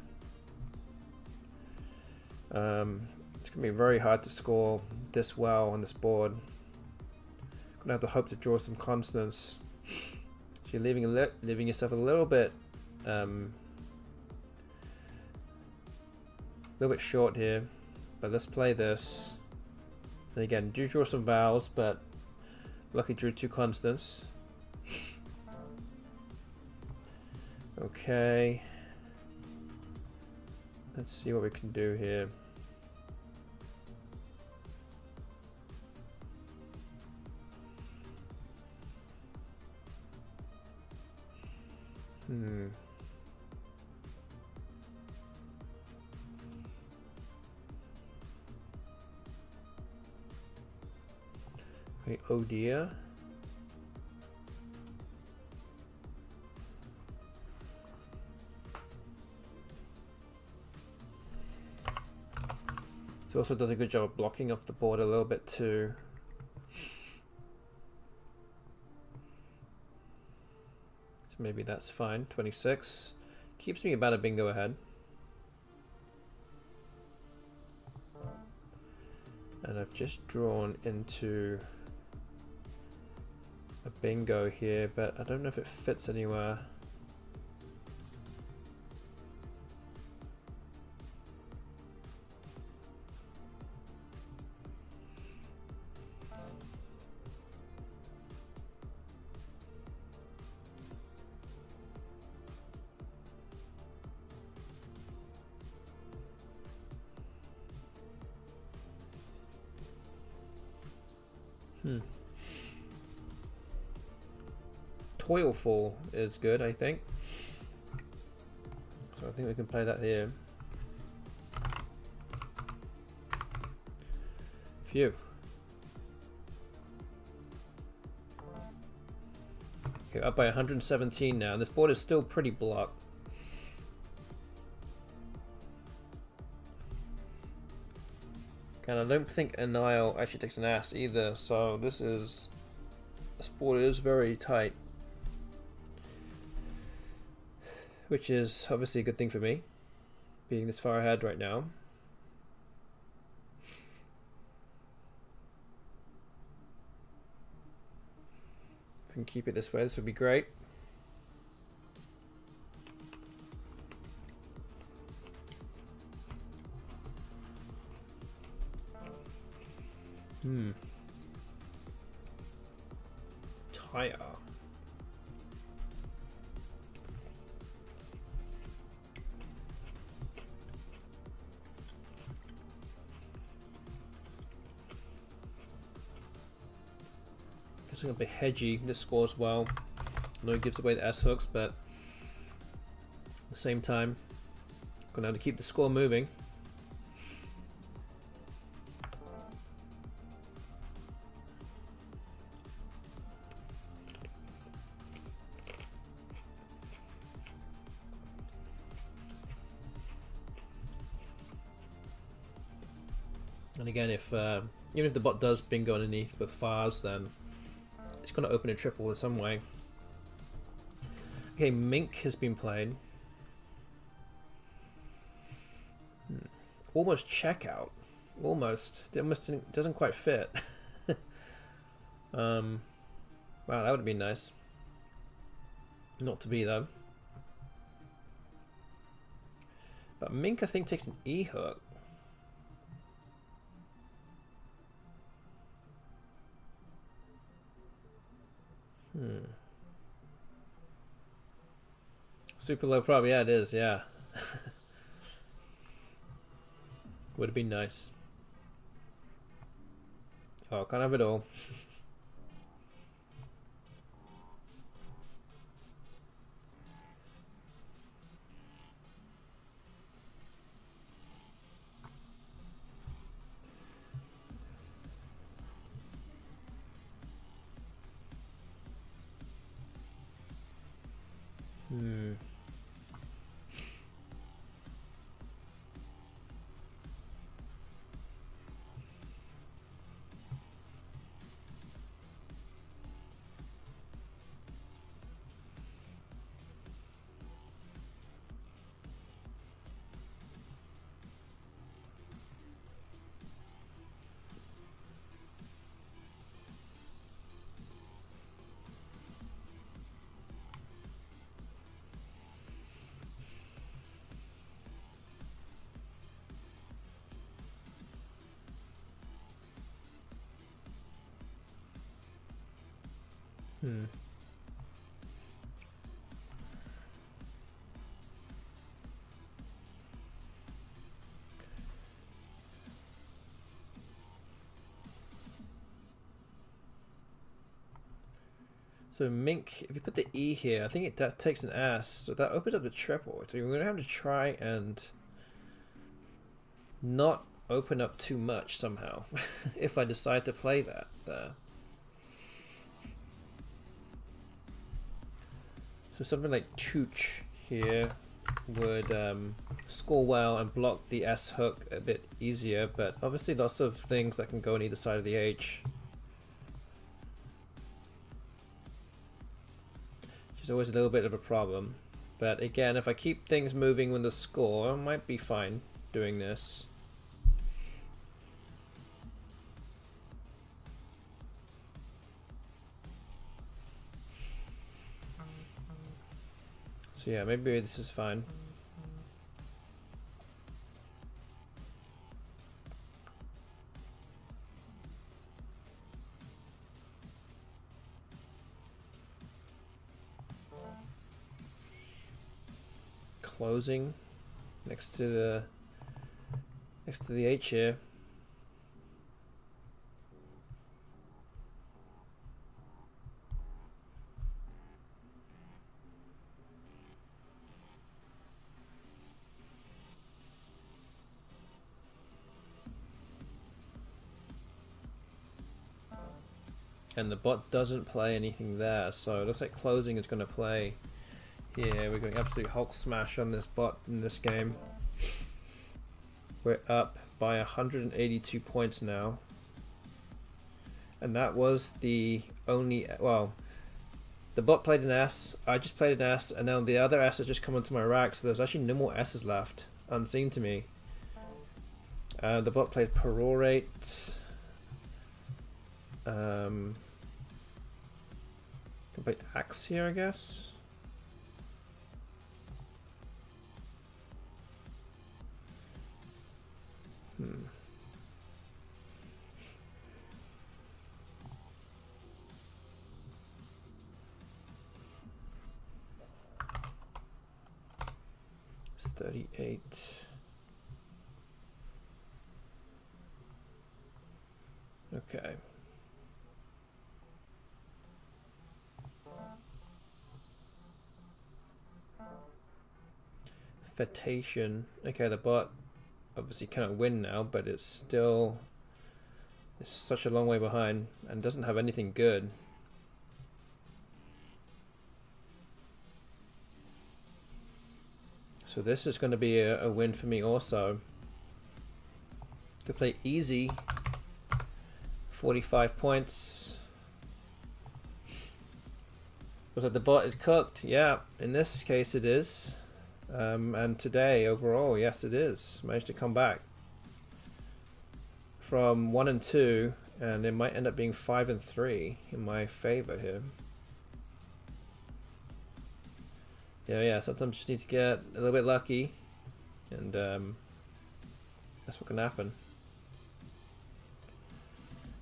It's gonna be very hard to score this well on this board. Gonna have to hope to draw some constants. So you're leaving yourself a little bit short here. But let's play this. And again, do draw some vowels, but luckily drew two constants. Okay. Let's see what we can do here. Okay, oh dear. It also does a good job of blocking off the board a little bit too. So maybe that's fine. 26 keeps me about a bingo ahead. And I've just drawn into a bingo here, but I don't know if it fits anywhere. Toilful is good, I think. So I think we can play that here. Phew. Okay, up by 117 now. This board is still pretty blocked. And I don't think Anile actually takes an ass either, so this board is very tight. Which is obviously a good thing for me, being this far ahead right now. If we can keep it this way, this would be great. Tire. Guessing a bit hedgy this score as well. I know it gives away the S hooks, but at the same time, gonna have to keep the score moving. And again, if even if the bot does bingo underneath with fars, then it's going to open a triple in some way. Okay, Mink has been played. Almost checkout. Almost. It almost doesn't quite fit. Wow, that would have been nice. Not to be though. But Mink, I think, takes an E hook. Super low prob, yeah it is, yeah. Would have been nice. Oh, can't have it all. So Mink, if you put the E here, I think that takes an ass, so that opens up the triple. So we're going to have to try and not open up too much somehow, if I decide to play that there. So something like Chooch here would score well and block the S hook a bit easier, but obviously lots of things that can go on either side of the H. Which is always a little bit of a problem. But again, if I keep things moving with the score, I might be fine doing this. So yeah, maybe this is fine. Closing next to the H here. And the bot doesn't play anything there, so it looks like closing is going to play here. We're going absolute Hulk smash on this bot in this game. We're up by 182 points now. And that was the only, well, the bot played an S, I just played an S, and then the other S has just come onto my rack, so there's actually no more S's left, unseen to me. The bot played Perorate. Can play Axe here, I guess. It's 38. Okay. Fetation. Okay, the bot obviously cannot win now, but it's still, it's such a long way behind and doesn't have anything good. So this is going to be a win for me also. Could play easy. 45 points. Was that the bot is cooked? Yeah, in this case it is. And today overall, yes it is. Managed to come back from 1 and 2, and it might end up being 5 and 3 in my favor here. Yeah, sometimes you just need to get a little bit lucky, and that's what can happen.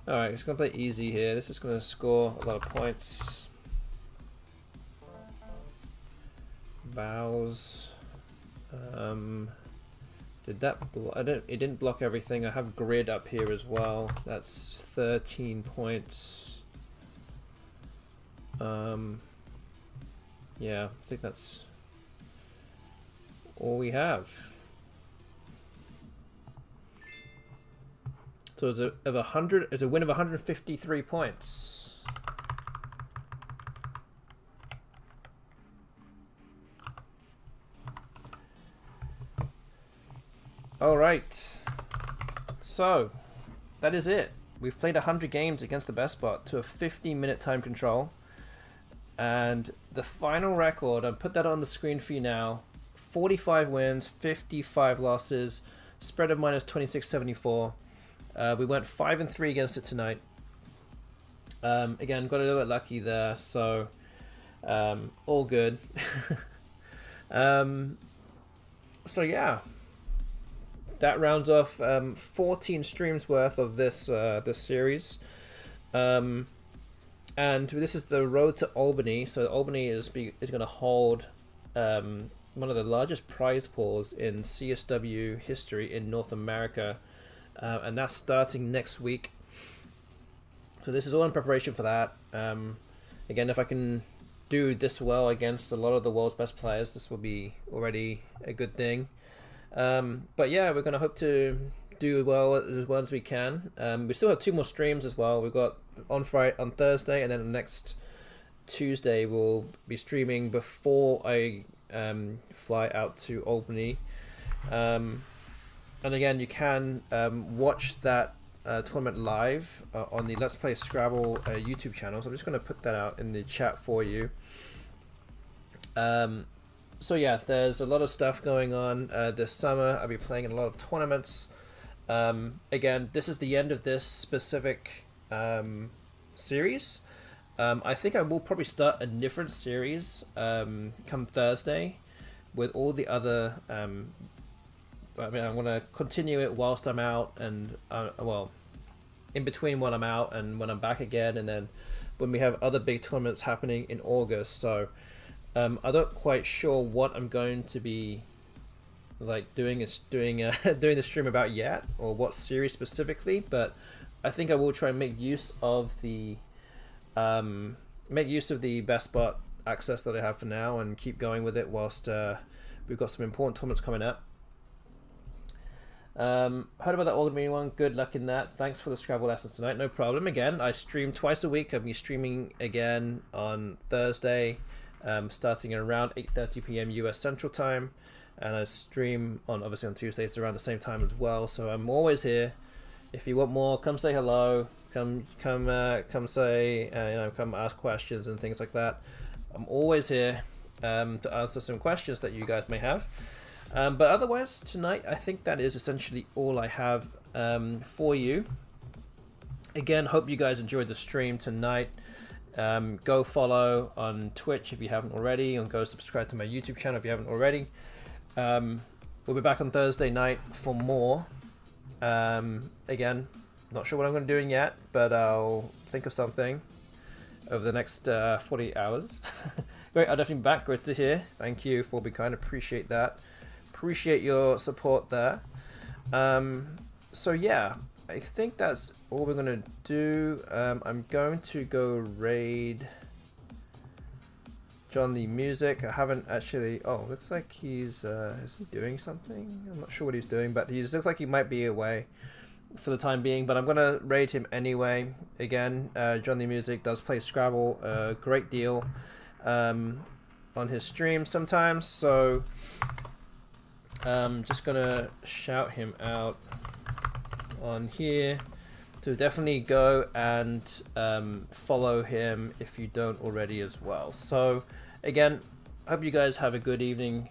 Alright, it's going to play easy here. This is going to score a lot of points. Vows. Did that it didn't block everything. I have grid up here as well. That's 13 points. Yeah, I think that's all we have. So it's a win of 153 points. All right. So that is it. We've played 100 games against the BESTBOT to a 15-minute time control. And the final record, I'll put that on the screen for you now, 45 wins, 55 losses, spread of minus 2674. We went 5 and 3 against it tonight. Again, got a little bit lucky there, so all good. So yeah, that rounds off 14 streams worth of this series. And this is the road to Albany. So Albany is going to hold one of the largest prize pools in CSW history in North America, and that's starting next week. So this is all in preparation for that. Again, if I can do this well against a lot of the world's best players, this will be already a good thing. But yeah, we're going to hope to do well as we can. We still have 2 more streams as well. We've got on Thursday, and then next Tuesday we'll be streaming before I fly out to Albany. And again, you can watch that tournament live on the Let's Play Scrabble YouTube channel. So I'm just going to put that out in the chat for you. So yeah, there's a lot of stuff going on this summer. I'll be playing in a lot of tournaments. Again, this is the end of this specific series. I think I will probably start a different series come Thursday with all the other. I mean, I'm gonna continue it whilst I'm out, and well, in between when I'm out and when I'm back again, and then when we have other big tournaments happening in August. So I'm not quite sure what I'm going to be like doing doing the stream about yet, or what series specifically, but I think I will try and make use of the BESTBOT access that I have for now and keep going with it whilst we've got some important tournaments coming up. Heard about that ALBANY one. Good luck in that. Thanks for the Scrabble lessons tonight. No problem. Again, I stream twice a week. I'll be streaming again on Thursday, starting at around 8:30 p.m. US Central Time, and I stream obviously on Tuesdays around the same time as well. So I'm always here. If you want more, come say hello. Come say come ask questions and things like that. I'm always here to answer some questions that you guys may have. But otherwise, tonight I think that is essentially all I have for you. Again, hope you guys enjoyed the stream tonight. Go follow on Twitch if you haven't already, and go subscribe to my YouTube channel if you haven't already. We'll be back on Thursday night for more. Again, not sure what I'm going to be doing yet, but I'll think of something over the next 48 hours. Great, I'll definitely be back. Great to hear. Thank you for being kind. Appreciate that. Appreciate your support there. So yeah, I think that's all we're going to do. I'm going to go raid John the Music. I haven't actually... Oh, looks like he's... is he doing something? I'm not sure what he's doing, but he looks like he might be away for the time being, but I'm going to raid him anyway. Again, John the Music does play Scrabble a great deal on his stream sometimes, so I'm just going to shout him out on here to definitely go and follow him if you don't already as well. So again, hope you guys have a good evening,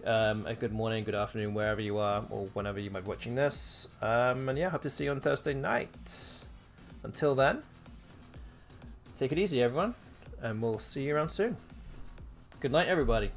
a good morning, good afternoon, wherever you are, or whenever you might be watching this. And yeah, hope to see you on Thursday night. Until then, take it easy, everyone, and we'll see you around soon. Good night, everybody.